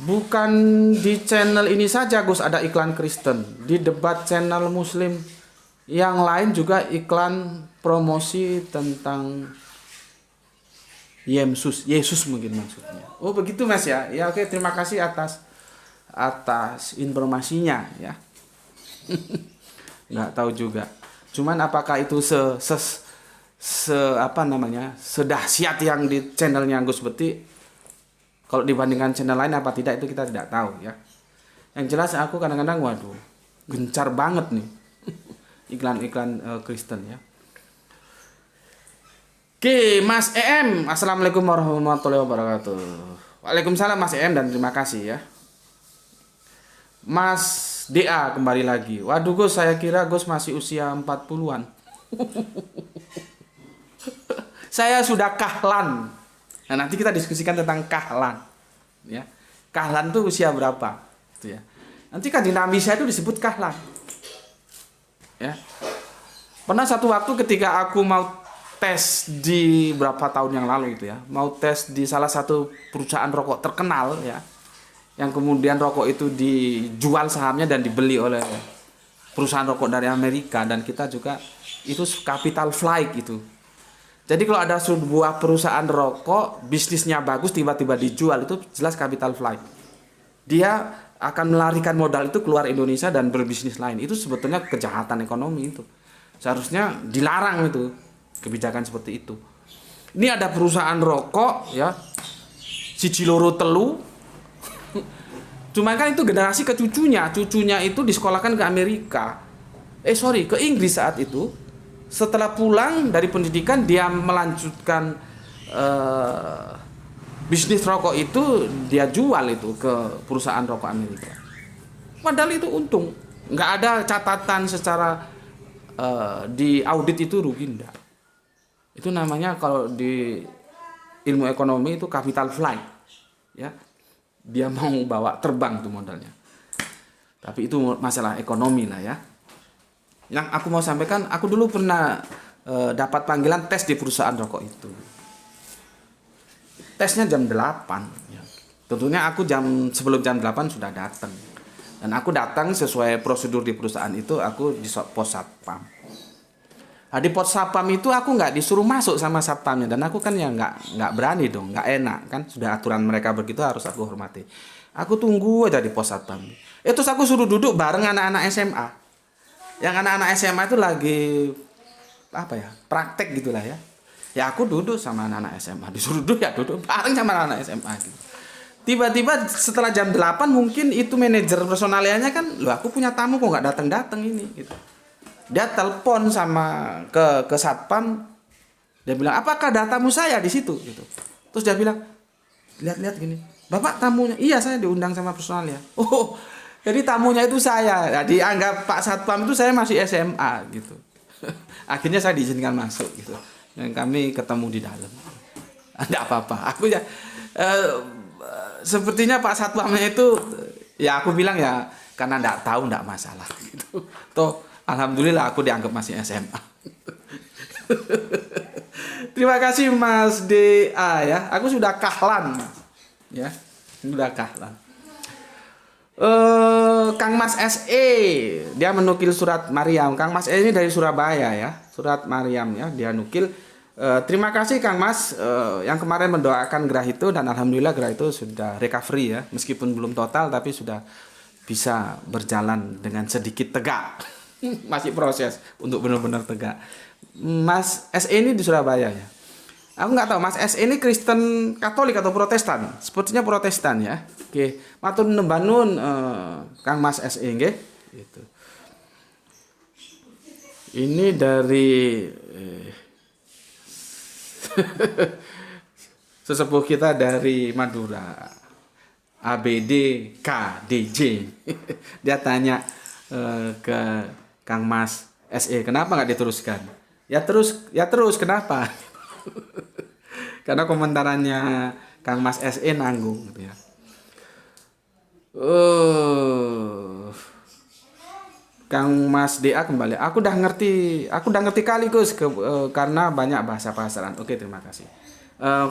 bukan di channel ini saja Gus ada iklan Kristen. Di debat channel Muslim yang lain juga iklan promosi tentang Yesus mungkin maksudnya. Oh begitu Mas ya. Ya oke, terima kasih atas informasinya ya. Nggak tahu juga. Cuman apakah itu sedahsyat yang di channelnya Gus Beti, kalau dibandingkan channel lain apa tidak, itu kita tidak tahu ya. Yang jelas aku kadang-kadang waduh gencar banget nih iklan-iklan Kristen ya. Oke, Mas EM, assalamualaikum warahmatullahi wabarakatuh. Waalaikumsalam Mas EM dan terima kasih ya. Mas DA kembali lagi. Waduh Gus, saya kira Gus masih usia 40-an. Saya sudah kahlan. Nah, nanti kita diskusikan tentang kahlan. Ya. Kahlan itu usia berapa? Itu ya. Nanti kan di Nabi saya itu disebut kahlan. Ya. Pernah satu waktu ketika aku mau tes di berapa tahun yang lalu itu ya, mau tes di salah satu perusahaan rokok terkenal ya, yang kemudian rokok itu dijual sahamnya dan dibeli oleh perusahaan rokok dari Amerika, dan kita juga itu capital flight itu. Jadi kalau ada sebuah perusahaan rokok bisnisnya bagus tiba-tiba dijual, itu jelas capital flight. Dia akan melarikan modal itu keluar Indonesia dan berbisnis lain. Itu sebetulnya kejahatan ekonomi itu. Seharusnya dilarang itu kebijakan seperti itu. Ini ada perusahaan rokok ya, siji loro telu. Cuma kan itu generasi ke cucunya itu disekolahkan ke Amerika. Ke Inggris saat itu. Setelah pulang dari pendidikan dia melanjutkan bisnis rokok itu, dia jual itu ke perusahaan rokok Amerika. Padahal itu untung. Nggak ada catatan secara di audit itu rugi, enggak. Itu namanya kalau di ilmu ekonomi itu capital flight. Ya. Dia mau bawa terbang tuh modalnya. Tapi itu masalah ekonomi lah ya. Yang aku mau sampaikan, aku dulu pernah dapat panggilan tes di perusahaan rokok itu. Tesnya jam 8 ya. Tentunya aku sebelum jam 8 sudah datang. Dan aku datang sesuai prosedur di perusahaan itu, aku di pos satpam. Nah, di pos satpam itu aku nggak disuruh masuk sama satpamnya, dan aku kan ya nggak berani dong, nggak enak kan, sudah aturan mereka begitu harus aku hormati. Aku tunggu aja di pos satpam. Terus aku suruh duduk bareng anak-anak SMA. Yang anak-anak SMA itu lagi praktek gitulah ya. Ya aku duduk sama anak-anak SMA, disuruh duduk ya duduk bareng sama anak-anak SMA gitu. Tiba-tiba setelah jam 8 mungkin itu manajer personalianya kan, loh aku punya tamu kok nggak datang-datang ini gitu. Dia telepon sama ke satpam, dia bilang, "Apakah ada tamu saya di situ?" gitu. Terus dia bilang, "Lihat-lihat gini. Bapak tamunya?" "Iya, saya diundang sama personal ya." "Oh, jadi tamunya itu saya." Ya, dianggap Pak Satpam itu saya masih SMA gitu. Akhirnya saya diizinkan masuk gitu. Dan kami ketemu di dalam. Enggak apa-apa. Aku ya sepertinya Pak Satpamnya itu ya aku bilang ya karena enggak tahu, enggak masalah gitu. Toh alhamdulillah aku dianggap masih SMA. Terima kasih Mas DA ya. Aku sudah kahlan. Ya. Sudah kahlan. Kang Mas SE dia menukil surat Maryam. Kang Mas SE ini dari Surabaya ya. Surat Maryam ya, dia nukil. Terima kasih Kang Mas yang kemarin mendoakan gerah itu, dan alhamdulillah gerah itu sudah recovery ya, meskipun belum total tapi sudah bisa berjalan dengan sedikit tegak. Masih proses untuk benar-benar tegak. Mas SE ini di Surabaya ya. Aku nggak tahu Mas SE ini Kristen Katolik atau Protestan. Sepertinya Protestan ya. Oke, matur nembah nuwun Kang Mas SE nggih. Gitu. Ini dari sesepuh kita dari Madura, ABD KDJ. Dia tanya ke Kang Mas SE, kenapa nggak diteruskan? Ya terus kenapa? Karena komentarannya Kang Mas SE nanggung gitu ya. Kang Mas DA kembali. Aku udah ngerti kali Gus karena banyak bahasa pasaran. Oke, terima kasih.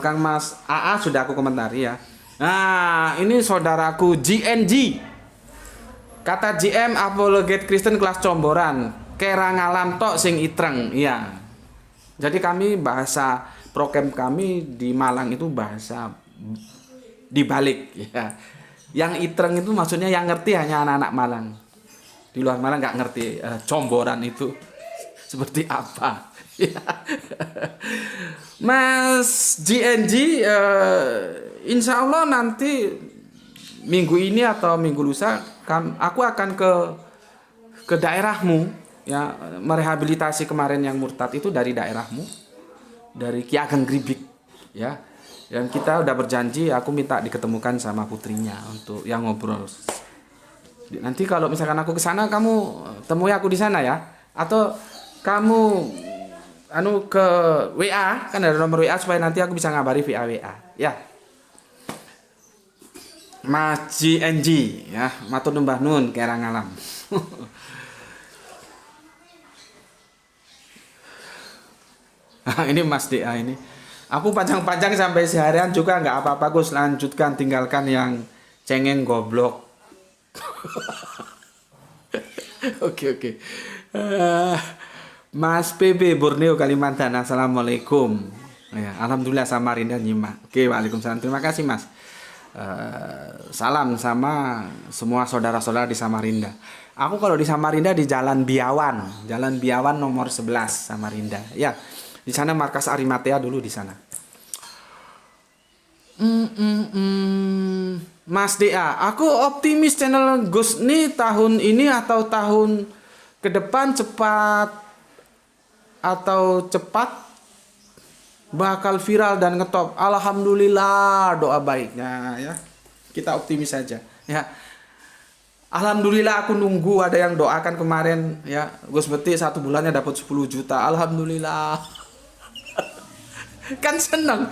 Kang Mas AA sudah aku komentari ya. Nah, ini saudaraku GNG. Kata GM apologet Kristen kelas comboran, kera ngalam tok sing itreng. Iya. Jadi kami bahasa prokem kami di Malang itu bahasa dibalik ya. Yang itreng itu maksudnya yang ngerti hanya anak-anak Malang. Di luar Malang nggak ngerti comboran itu seperti apa. Mas GNG, insya Allah nanti minggu ini atau minggu lusa aku akan ke daerahmu ya, merehabilitasi kemarin yang murtad itu dari daerahmu, dari Ki Ageng Gribik ya. Dan kita udah berjanji, aku minta diketemukan sama putrinya untuk yang ngobrol. Nanti kalau misalkan aku ke sana, kamu temui aku di sana ya. Atau kamu ke WA, kan ada nomor WA supaya nanti aku bisa ngabari via WA. Ya. Mas GNG ya, matur numbah nun kerang alam. Ini Mas DA ini. Aku panjang-panjang sampai seharian juga nggak apa-apa Gus, lanjutkan, tinggalkan yang cengeng goblok. Oke, oke. Eh, Mas PB Borneo Kalimantan, assalamualaikum. Ya, alhamdulillah Samarinda nyimak. Oke, waalaikumsalam. Terima kasih Mas. Salam sama semua saudara-saudara di Samarinda. Aku kalau di Samarinda di Jalan Biawan nomor 11 Samarinda. Ya, di sana markas Arimatea dulu di sana. Mas DA, aku optimis channel Gus nih tahun ini atau tahun ke depan cepat bakal viral dan ngetop. Alhamdulillah, doa baiknya ya. Kita optimis saja ya. Alhamdulillah aku nunggu ada yang doakan kemarin ya. Gus Beti 1 bulannya dapat 10 juta. Alhamdulillah. Kan seneng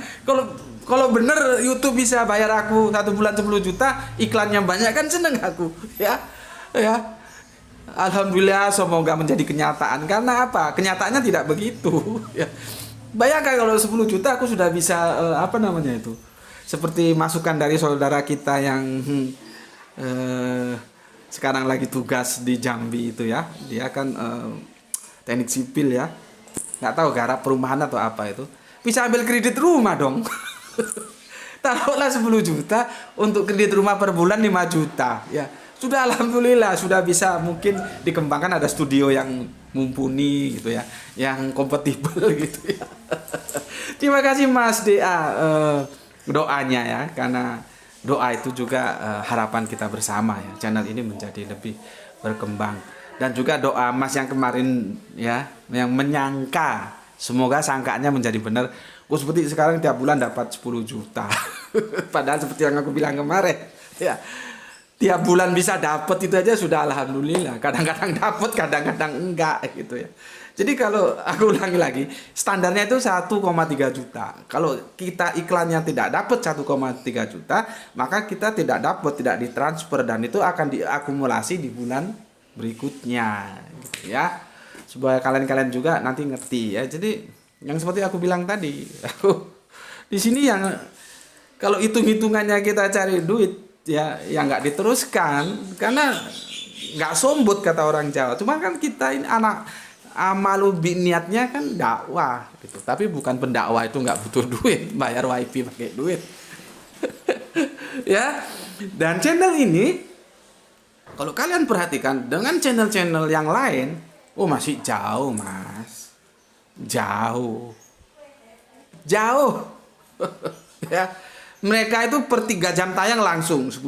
kalau bener YouTube bisa bayar aku 1 bulan 10 juta, iklannya banyak, kan seneng aku ya. Alhamdulillah, semoga menjadi kenyataan. Karena apa? Kenyataannya tidak begitu ya. Bayangkan kalau 10 juta aku sudah bisa seperti masukan dari saudara kita yang sekarang lagi tugas di Jambi itu ya. Dia kan teknik sipil ya. Nggak tahu garap perumahan atau apa itu. Bisa ambil kredit rumah dong. Taruhlah 10 juta untuk kredit rumah per bulan 5 juta ya. Sudah alhamdulillah sudah bisa mungkin dikembangkan, ada studio yang mumpuni gitu ya, yang kompatibel gitu ya. Terima kasih Mas DA doanya ya, karena doa itu juga harapan kita bersama ya. Channel ini menjadi lebih berkembang, dan juga doa Mas yang kemarin ya, yang menyangka, semoga sangkanya menjadi benar. Gus seperti sekarang tiap bulan dapat 10 juta. Padahal seperti yang aku bilang kemarin ya, tiap bulan bisa dapat itu aja sudah alhamdulillah. Kadang-kadang dapat, kadang-kadang enggak gitu ya. Jadi kalau aku ulangi lagi, standarnya itu 1,3 juta. Kalau kita iklannya tidak dapat 1,3 juta, maka kita tidak dapat, tidak ditransfer, dan itu akan diakumulasi di bulan berikutnya gitu ya. Supaya kalian-kalian juga nanti ngerti ya. Jadi yang seperti aku bilang tadi, aku di sini yang kalau hitung-hitungannya kita cari duit ya, yang nggak diteruskan karena nggak sombut kata orang Jawa. Cuma kan kita ini anak amalu niatnya kan dakwah gitu. Tapi bukan pendakwah itu nggak butuh duit, bayar wifi pakai duit. Ya. Dan channel ini kalau kalian perhatikan dengan channel-channel yang lain, oh masih jauh, Mas. Jauh. Ya. Mereka itu per 3 jam tayang langsung 10.000,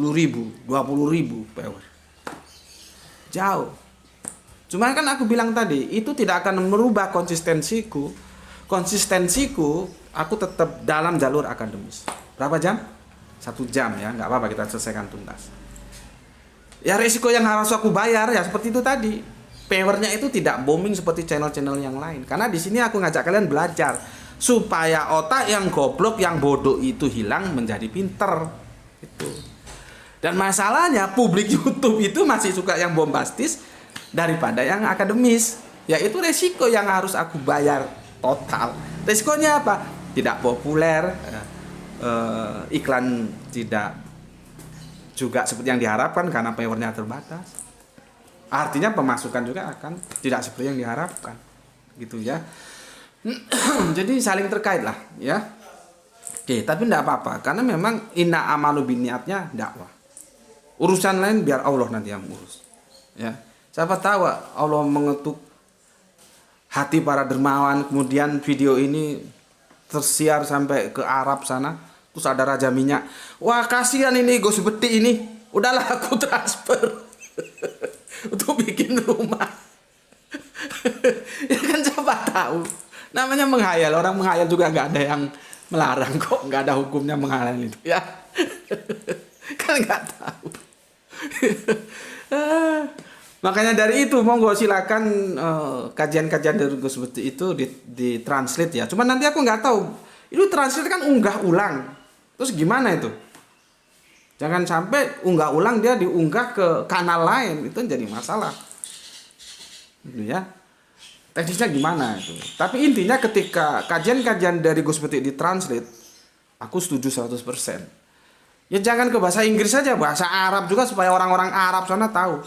20.000 viewer. Jauh. Cuma kan aku bilang tadi, itu tidak akan merubah konsistensiku. Konsistensiku, aku tetap dalam jalur akademis. Berapa jam? 1 jam ya, nggak apa-apa, kita selesaikan tuntas. Ya resiko yang harus aku bayar ya seperti itu tadi. Viewernya itu tidak booming seperti channel-channel yang lain. Karena di sini aku ngajak kalian belajar supaya otak yang goblok, yang bodoh itu hilang menjadi pinter. Itu. Dan masalahnya publik YouTube itu masih suka yang bombastis daripada yang akademis. Ya itu resiko yang harus aku bayar total. Resikonya apa? Tidak populer, iklan tidak juga seperti yang diharapkan karena viewernya terbatas. Artinya pemasukan juga akan tidak seperti yang diharapkan, gitu ya. Jadi saling terkait lah, ya. Oke, tapi tidak apa-apa, karena memang inna amalu biniatnya dakwah. Urusan lain biar Allah nanti yang urus, ya. Siapa tahu Allah mengetuk hati para dermawan, kemudian video ini tersiar sampai ke Arab sana, terus ada raja minyak. Wah kasihan ini Gus Beti ini, udahlah aku transfer. Untuk bikin rumah. Ya kan siapa tahu. Namanya menghayal. Orang menghayal juga nggak ada yang melarang kok. Nggak ada hukumnya menghayal itu ya. Kan nggak tahu. Makanya dari itu monggo silakan kajian-kajian dari Gus Beti itu ditranslate ya. Cuma nanti aku nggak tahu. Itu translate kan unggah ulang. Terus gimana itu? Jangan sampai unggah ulang dia diunggah ke kanal lain, itu jadi masalah. Gitu ya. Teknisnya gimana itu. Tapi intinya ketika kajian-kajian dari Gus Beti ditranslate, aku setuju 100%. Ya jangan ke bahasa Inggris saja, bahasa Arab juga supaya orang-orang Arab sana tahu.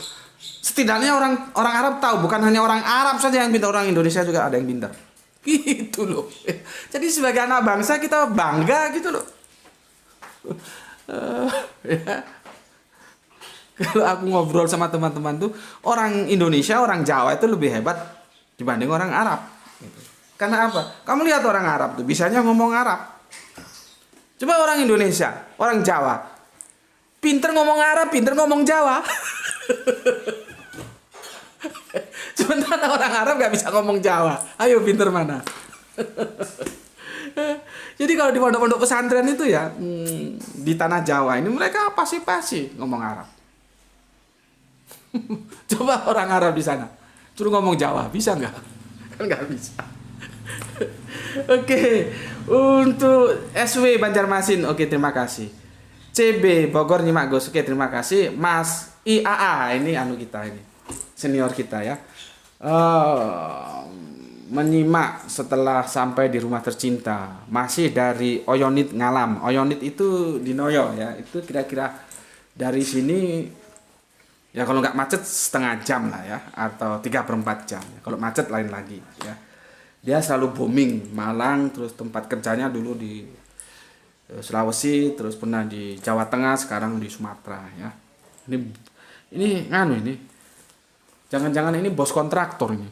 Setidaknya orang Arab tahu, bukan hanya orang Arab saja yang pintar, orang Indonesia juga ada yang pintar. Gitu loh. Jadi sebagai anak bangsa kita bangga gitu loh. Ya. Kalau aku ngobrol sama teman-teman tuh, orang Indonesia, orang Jawa itu lebih hebat dibanding orang Arab. Gitu. Karena apa? Kamu lihat orang Arab tuh bisanya ngomong Arab. Coba orang Indonesia, orang Jawa, pinter ngomong Arab, pinter ngomong Jawa. Sementara orang Arab gak bisa ngomong Jawa. Ayo pinter mana? Jadi kalau di pondok-pondok pesantren itu ya, di tanah Jawa ini mereka pasti ngomong Arab. Coba orang Arab di sana suruh ngomong Jawa, bisa nggak? Kan nggak bisa. Oke, untuk SW Banjarmasin, oke terima kasih. CB Bogor nyimak Gus, oke terima kasih. Mas IAA ini anu kita ini, senior kita ya. Menyimak setelah sampai di rumah tercinta, masih dari Oyonit Ngalam. Oyonit itu di Noyo ya, itu kira-kira dari sini ya kalau nggak macet setengah jam lah ya, atau 3/4 jam. Kalau macet lain lagi ya. Dia selalu booming Malang, terus tempat kerjanya dulu di Sulawesi, terus pernah di Jawa Tengah, sekarang di Sumatera ya. Ini nganu ini. Jangan-jangan ini bos kontraktor ini.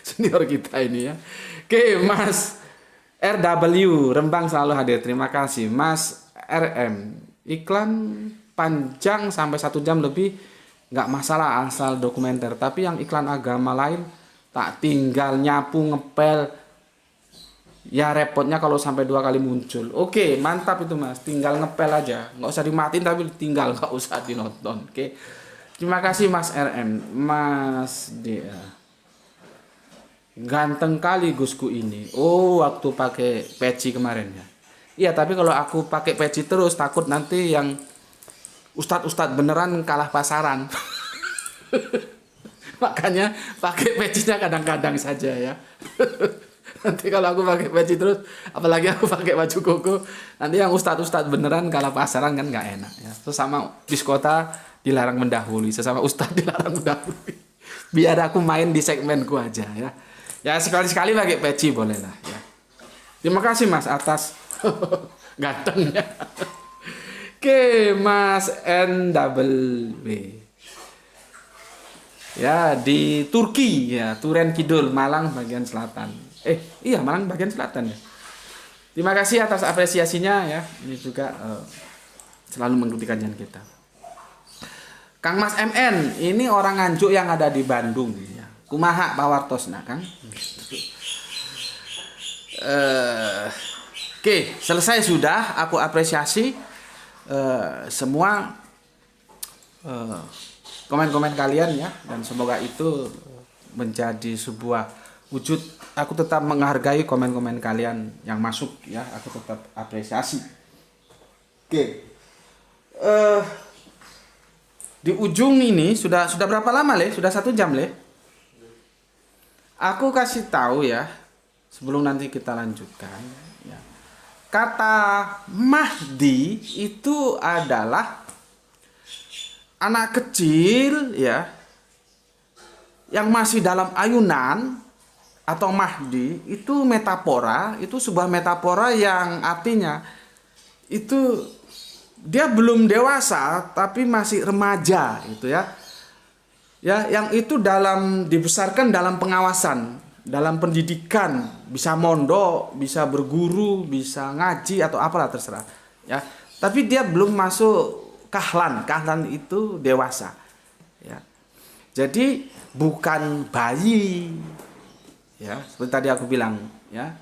Senior kita ini ya. Oke, Mas RW Rembang selalu hadir. Terima kasih. Mas RM, iklan panjang sampai 1 jam lebih nggak masalah asal dokumenter. Tapi yang iklan agama lain tak tinggal nyapu ngepel. Ya repotnya kalau sampai 2 kali muncul. Oke, mantap itu Mas. Tinggal ngepel aja. Nggak usah dimatiin tapi tinggal, nggak usah dinonton. Oke. Terima kasih Mas RM. Mas Dea. Ganteng kali Gusku ini. Oh, waktu pakai peci kemarin ya. Iya, tapi kalau aku pakai peci terus takut nanti yang ustadz beneran kalah pasaran. Makanya pakai pecinya kadang-kadang saja ya. Nanti kalau aku pakai peci terus, apalagi aku pakai baju koko, nanti yang ustadz beneran kalah pasaran kan nggak enak ya. Terus sama biskota dilarang mendahului, sesama ustadz dilarang mendahului. Biar aku main di segmenku aja ya. Ya sekali-sekali pakai peci boleh lah ya. Terima kasih Mas atas gantengnya. Oke, Mas NW. Ya, di Turki ya, Turen Kidul, Malang bagian selatan. Iya, Malang bagian selatan ya. Terima kasih atas apresiasinya ya. Ini juga selalu mengikuti kajian kita. Kang Mas MN, ini orang Nganjuk yang ada di Bandung ya. Kumaha pawartosna, Kang? Oke, selesai sudah. Aku apresiasi semua komen-komen kalian ya, dan semoga itu menjadi sebuah wujud. Aku tetap menghargai komen-komen kalian yang masuk ya. Aku tetap apresiasi. Oke. Di ujung ini sudah berapa lama Le? Sudah 1 jam Le? Aku kasih tahu ya, sebelum nanti kita lanjutkan ya. Kata Mahdi itu adalah anak kecil ya, yang masih dalam ayunan, atau Mahdi itu metafora, itu sebuah metafora yang artinya itu dia belum dewasa tapi masih remaja gitu ya. Ya, yang itu dibesarkan dalam pengawasan, dalam pendidikan, bisa mondok, bisa berguru, bisa ngaji atau apalah terserah. Ya, tapi dia belum masuk kahlan. Kahlan itu dewasa. Ya. Jadi bukan bayi. Ya, seperti tadi aku bilang, ya.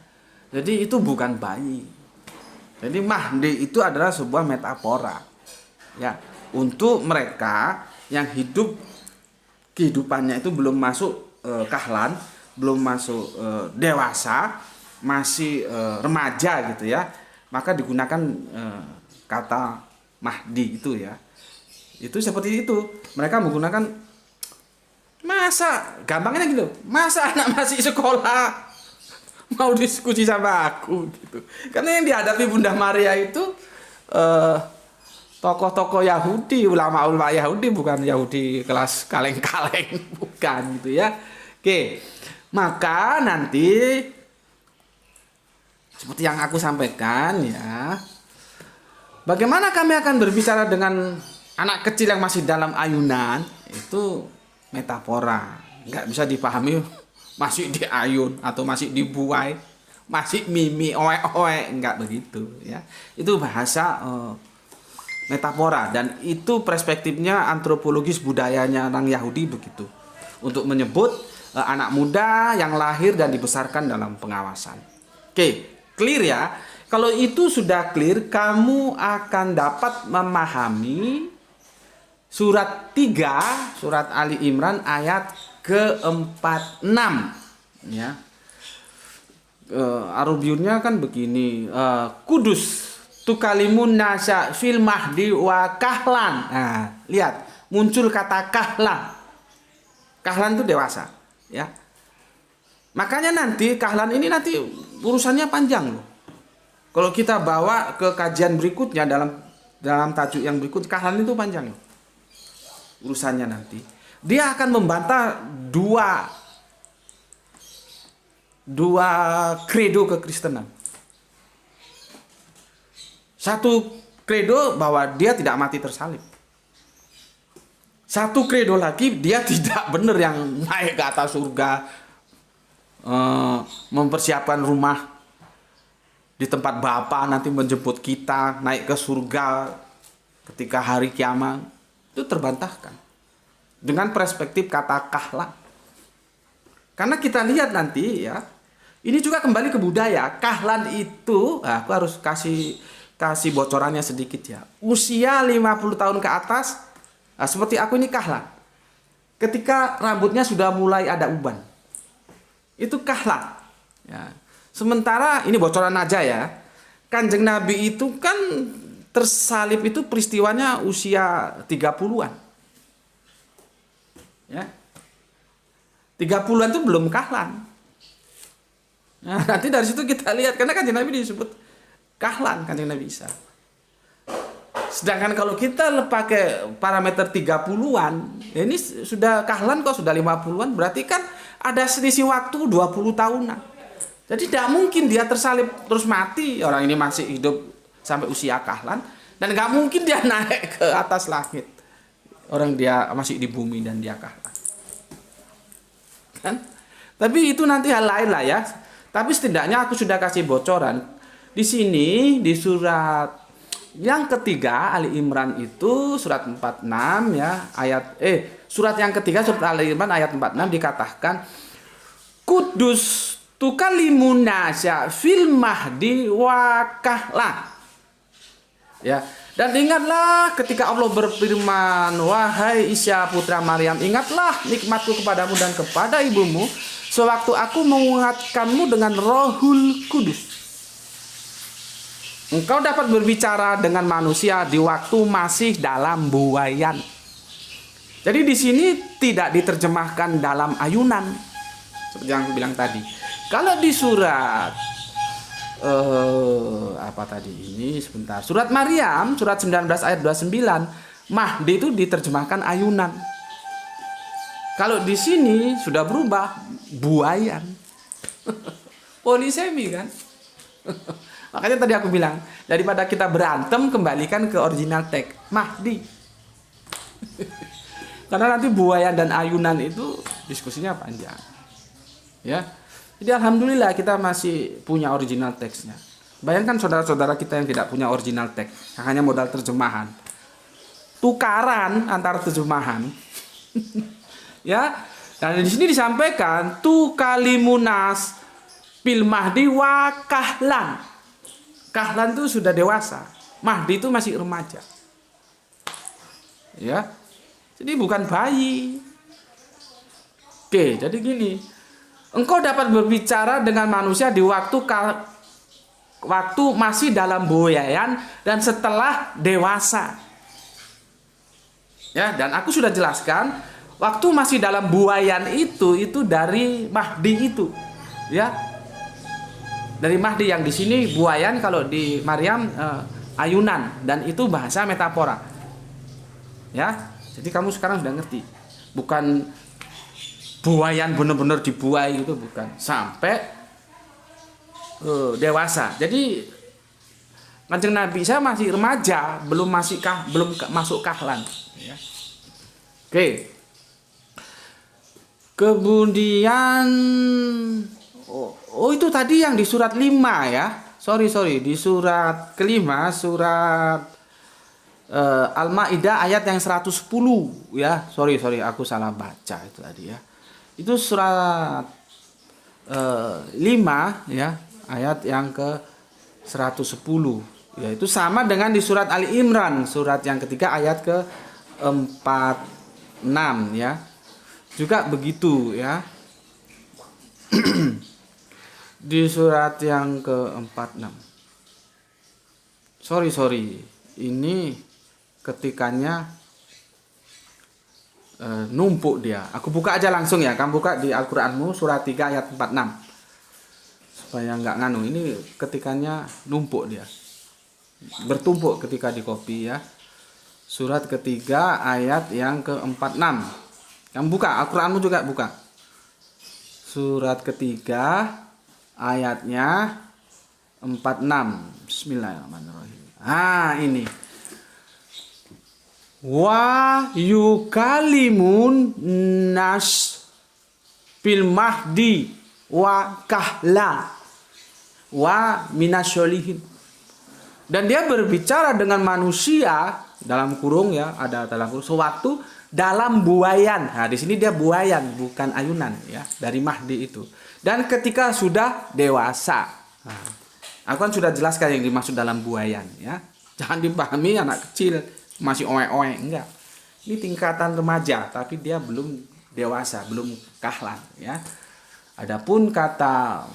Jadi itu bukan bayi. Jadi Mahdi itu adalah sebuah metafora. Ya, untuk mereka yang kehidupannya itu belum masuk kahlan, belum masuk dewasa, masih remaja gitu ya, maka digunakan kata Mahdi itu ya. Itu seperti itu. Mereka menggunakan, masa gampangnya gitu, masa anak masih sekolah mau diskusi sama aku gitu. Karena yang dihadapi Bunda Maria itu tokoh-tokoh Yahudi, ulama-ulama Yahudi, bukan Yahudi kelas kaleng-kaleng, bukan gitu ya. Oke, maka nanti seperti yang aku sampaikan ya, bagaimana kami akan berbicara dengan anak kecil yang masih dalam ayunan, itu metafora, nggak bisa dipahami masih di ayun atau masih dibuai, masih mimi oe-oe, nggak begitu ya. Itu bahasa metafora, dan itu perspektifnya antropologis budayanya orang Yahudi begitu, untuk menyebut anak muda yang lahir dan dibesarkan dalam pengawasan. Oke, clear ya. Kalau itu sudah clear, kamu akan dapat memahami surat 3, surat Ali Imran ayat ke-46 ya. Arubiunnya kan begini, Kudus tukalimun nasa fil mahdi wa kahlan. Nah, lihat, muncul kata kahlan. Kahlan itu dewasa, ya. Makanya nanti kahlan ini nanti urusannya panjang loh. Kalau kita bawa ke kajian berikutnya dalam tajuk yang berikut, kahlan itu panjang loh. Urusannya nanti. Dia akan membantah dua kredo kekristenan. Satu kredo bahwa dia tidak mati tersalib. Satu kredo lagi, dia tidak benar yang naik ke atas surga, mempersiapkan rumah di tempat Bapa, nanti menjemput kita naik ke surga ketika hari kiamat. Itu terbantahkan dengan perspektif kata kahlan. Karena kita lihat nanti ya, ini juga kembali ke budaya. Kahlan itu, aku harus kasih bocorannya sedikit ya. Usia 50 tahun ke atas, seperti aku ini kahlan. Ketika rambutnya sudah mulai ada uban, itu kahlan. Ya. Sementara ini bocoran aja ya. Kanjeng Nabi itu kan tersalib itu peristiwanya usia 30-an. Ya. 30-an itu belum kahlan. Nah, nanti dari situ kita lihat, karena kanjeng Nabi disebut kahlan, kanjeng Nabi Isa. Sedangkan kalau kita pakai parameter 30-an, ya ini sudah kahlan kok sudah 50-an, berarti kan ada selisih waktu 20 tahunan. Jadi tidak mungkin dia tersalib terus mati, orang ini masih hidup sampai usia kahlan, dan nggak mungkin dia naik ke atas langit. Orang dia masih di bumi dan dia kahlan. Kan? Tapi itu nanti hal lain lah ya. Tapi setidaknya aku sudah kasih bocoran. Di sini di surat yang ketiga Ali Imran itu surat 46 ya, surat yang ketiga surat Ali Imran ayat 46 dikatakan Kudus tukalimun nasa fil mahdi wa kahlan. Ya, dan ingatlah ketika Allah berfirman, wahai Isa putra Maryam, ingatlah nikmatku kepadamu dan kepada ibumu sewaktu aku menguatkanmu dengan Rohul Kudus. Engkau dapat berbicara dengan manusia di waktu masih dalam buayan. Jadi di sini tidak diterjemahkan dalam ayunan seperti yang aku bilang tadi. Kalau di surat apa tadi ini sebentar. Surat Maryam surat 19 ayat 29, Mahdi itu diterjemahkan ayunan. Kalau di sini sudah berubah buayan. Polisemi kan? Makanya tadi aku bilang, daripada kita berantem, kembalikan ke original teks Mahdi. Karena nanti buayan dan ayunan itu diskusinya panjang. Ya. Jadi alhamdulillah kita masih punya original teksnya. Bayangkan saudara-saudara kita yang tidak punya original teks, yang hanya modal terjemahan. Tukaran antara terjemahan. Ya. Dan di sini disampaikan tukalimunas fil mahdi wa kahlan. Kahlan itu sudah dewasa, Mahdi itu masih remaja. Ya. Jadi bukan bayi. Oke, jadi gini. Engkau dapat berbicara dengan manusia di waktu masih dalam buayan dan setelah dewasa. Ya, dan aku sudah jelaskan, waktu masih dalam buayan itu dari Mahdi itu. Ya. Dari Mahdi yang di sini buayan, kalau di Maryam ayunan, dan itu bahasa metafora. Ya, jadi kamu sekarang sudah ngerti. Bukan buayan benar-benar dibuai itu, bukan. Sampai dewasa. Jadi Kanjeng Nabi saya masih remaja, belum masuk kahlan. Ya. Oke. Kemudian itu tadi yang di surat 5 ya. Sorry, di surat kelima, surat Al-Maidah ayat yang 110 ya. Sorry, aku salah baca itu tadi ya. Itu surat 5 ya, ayat yang ke 110. Ya, itu sama dengan di surat Ali Imran, surat yang ketiga ayat ke 46 ya. Juga begitu ya. Di surat yang ke-46. Sorry. Ini ketikanya numpuk dia. Aku buka aja langsung ya. Kamu buka di Al-Qur'anmu surat 3 ayat 46. Supaya nggak nganu. Ini ketikannya numpuk dia. Bertumpuk ketika di copy ya. Surat ketiga ayat yang ke-46. Kamu buka, Al-Qur'anmu juga buka. Surat ketiga ayatnya 46. Bismillahirrahmanirrahim. Ini. Wa yukalimun nas fil mahdi wa kahla wa minasyolihin. Dan dia berbicara dengan manusia dalam kurung ya, ada dalam kurung sewaktu dalam buayan. Nah, di sini dia buayan, bukan ayunan ya, dari Mahdi itu. Dan ketika sudah dewasa. Nah, aku kan sudah jelaskan yang dimaksud dalam buayan ya. Jangan dipahami anak kecil masih oe-oe, enggak. Ini tingkatan remaja, tapi dia belum dewasa, belum kahlan ya. Adapun kata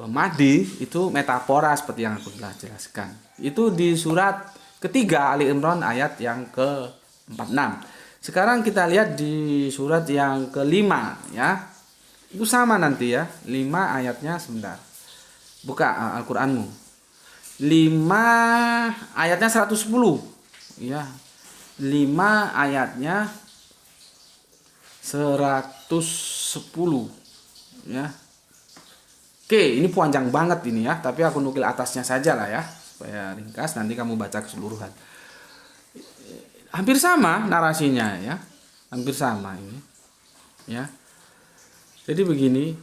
Mahdi itu metafora seperti yang aku telah jelaskan. Itu di surat ketiga Ali Imran ayat yang ke-46. Sekarang kita lihat di surat yang kelima ya. Itu sama nanti ya. 5 ayatnya sebentar. Buka Al-Qur'anmu. 5 ayatnya 110. Ya. 5 ayatnya 110 ya. Oke, ini panjang banget ini ya, tapi aku nukil atasnya saja lah ya, supaya ringkas, nanti kamu baca keseluruhan. Hampir sama narasinya ya, hampir sama ini ya. Jadi begini,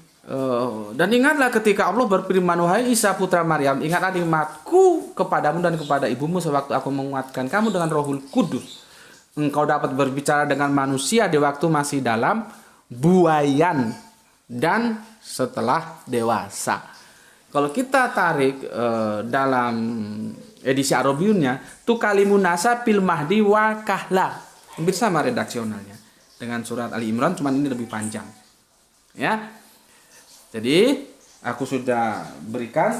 dan ingatlah ketika Allah berfirman, wahai Isa putra Maryam, ingatlah nikmatku kepadamu dan kepada ibumu sewaktu aku menguatkan kamu dengan Rohul Kudus. Engkau dapat berbicara dengan manusia di waktu masih dalam buayan dan setelah dewasa. Kalau kita tarik dalam edisi Arabiunnya, tu kalimun nasa fil mahdi wa kahla. Hampir sama redaksionalnya dengan surat Ali Imran, cuman ini lebih panjang. Ya. Jadi, aku sudah berikan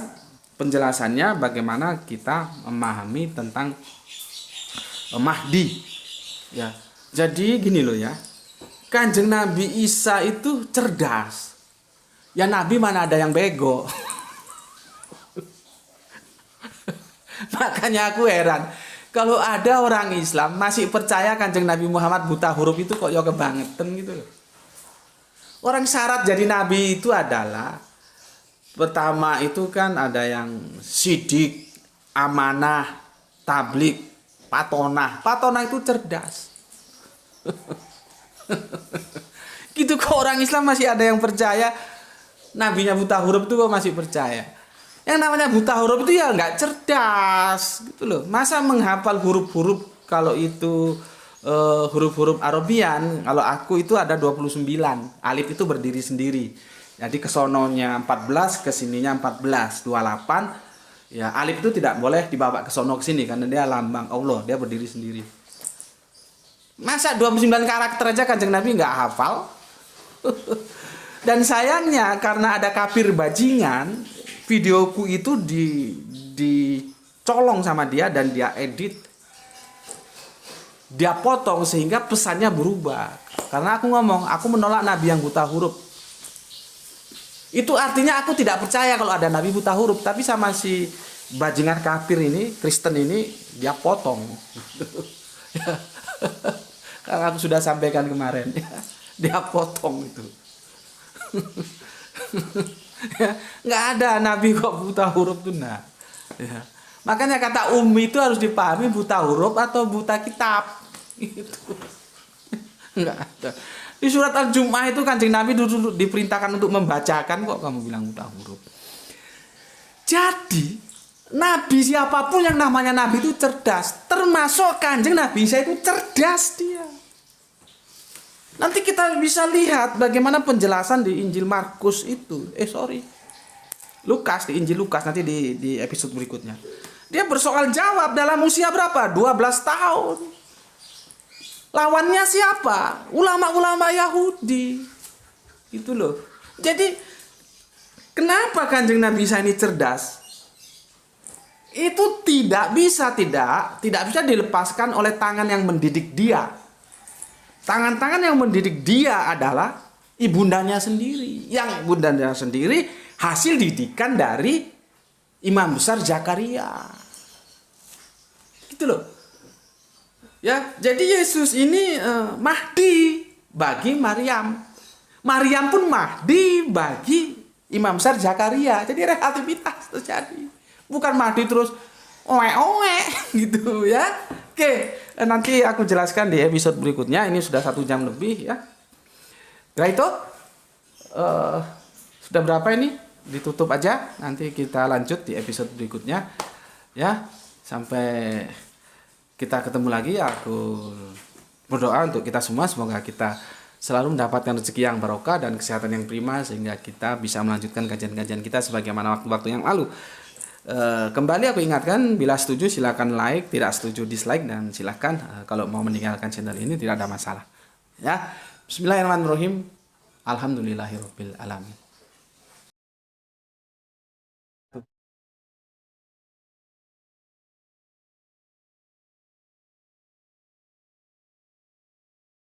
penjelasannya bagaimana kita memahami tentang Mahdi. Ya. Jadi gini loh ya. Kanjeng Nabi Isa itu cerdas. Ya Nabi mana ada yang bego. Makanya aku heran. Kalau ada orang Islam masih percaya Kanjeng Nabi Muhammad buta huruf itu kok ya kebangetan gitu loh. Orang syarat jadi Nabi itu adalah, pertama itu kan ada yang sidik, amanah, tablik, patonah. Patonah itu cerdas. Gitu kok orang Islam masih ada yang percaya nabinya buta huruf itu kok masih percaya. Yang namanya buta huruf itu ya nggak cerdas gitu loh. Masa menghafal huruf-huruf kalau itu huruf-huruf Arabian, kalau aku itu ada 29. Alif itu berdiri sendiri. Jadi kesononya 14, kesininya 14, 28. Ya, alif itu tidak boleh dibawa ke sono ke sini karena dia lambang Allah, dia berdiri sendiri. Masa 29 karakter aja Kanjeng Nabi nggak hafal? Dan sayangnya karena ada kafir bajingan, videoku itu dicolong sama dia dan dia edit, dia potong sehingga pesannya berubah. Karena aku ngomong, aku menolak Nabi yang buta huruf. Itu artinya aku tidak percaya kalau ada Nabi buta huruf. Tapi sama si bajingan kafir ini, Kristen ini dia potong. Ya. Karena aku sudah sampaikan kemarin, ya, dia potong itu. Ya, nggak ada nabi kok buta huruf tuh, nah. Ya. Makanya kata ummi itu harus dipahami buta huruf atau buta kitab. Itu nggak ada. Di surat Al-Jumu'ah itu Kanjeng Nabi dulu diperintahkan untuk membacakan, kok kamu bilang buta huruf. Jadi nabi siapapun yang namanya nabi itu cerdas, termasuk Kanjeng Nabi Isa itu cerdas dia. Nanti kita bisa lihat bagaimana penjelasan di Injil Markus itu. Lukas, di Injil Lukas nanti di episode berikutnya. Dia bersoal jawab dalam usia berapa? 12 tahun. Lawannya siapa? Ulama-ulama Yahudi. Itu loh. Jadi kenapa Kanjeng Nabi Isa ini cerdas? Itu tidak bisa dilepaskan oleh tangan yang mendidik dia. Tangan-tangan yang mendidik dia adalah ibundanya sendiri. Yang ibundanya sendiri hasil didikan dari Imam Besar Zakaria. Gitu loh. Ya, jadi Yesus ini Mahdi bagi Maryam. Maryam pun Mahdi bagi Imam Besar Zakaria. Jadi relativitas terjadi. Bukan Mahdi terus oe gitu ya. Oke, nanti aku jelaskan di episode berikutnya. Ini sudah 1 jam lebih ya. Nah itu sudah berapa ini? Ditutup aja. Nanti kita lanjut di episode berikutnya ya. Sampai kita ketemu lagi. Aku berdoa untuk kita semua, semoga kita selalu mendapatkan rezeki yang barokah dan kesehatan yang prima, sehingga kita bisa melanjutkan kajian-kajian kita sebagaimana waktu-waktu yang lalu. Kembali aku ingatkan, bila setuju silakan like, tidak setuju dislike, dan silakan kalau mau meninggalkan channel ini tidak ada masalah. Ya, Bismillahirrahmanirrahim. Alhamdulillahirabbil alamin.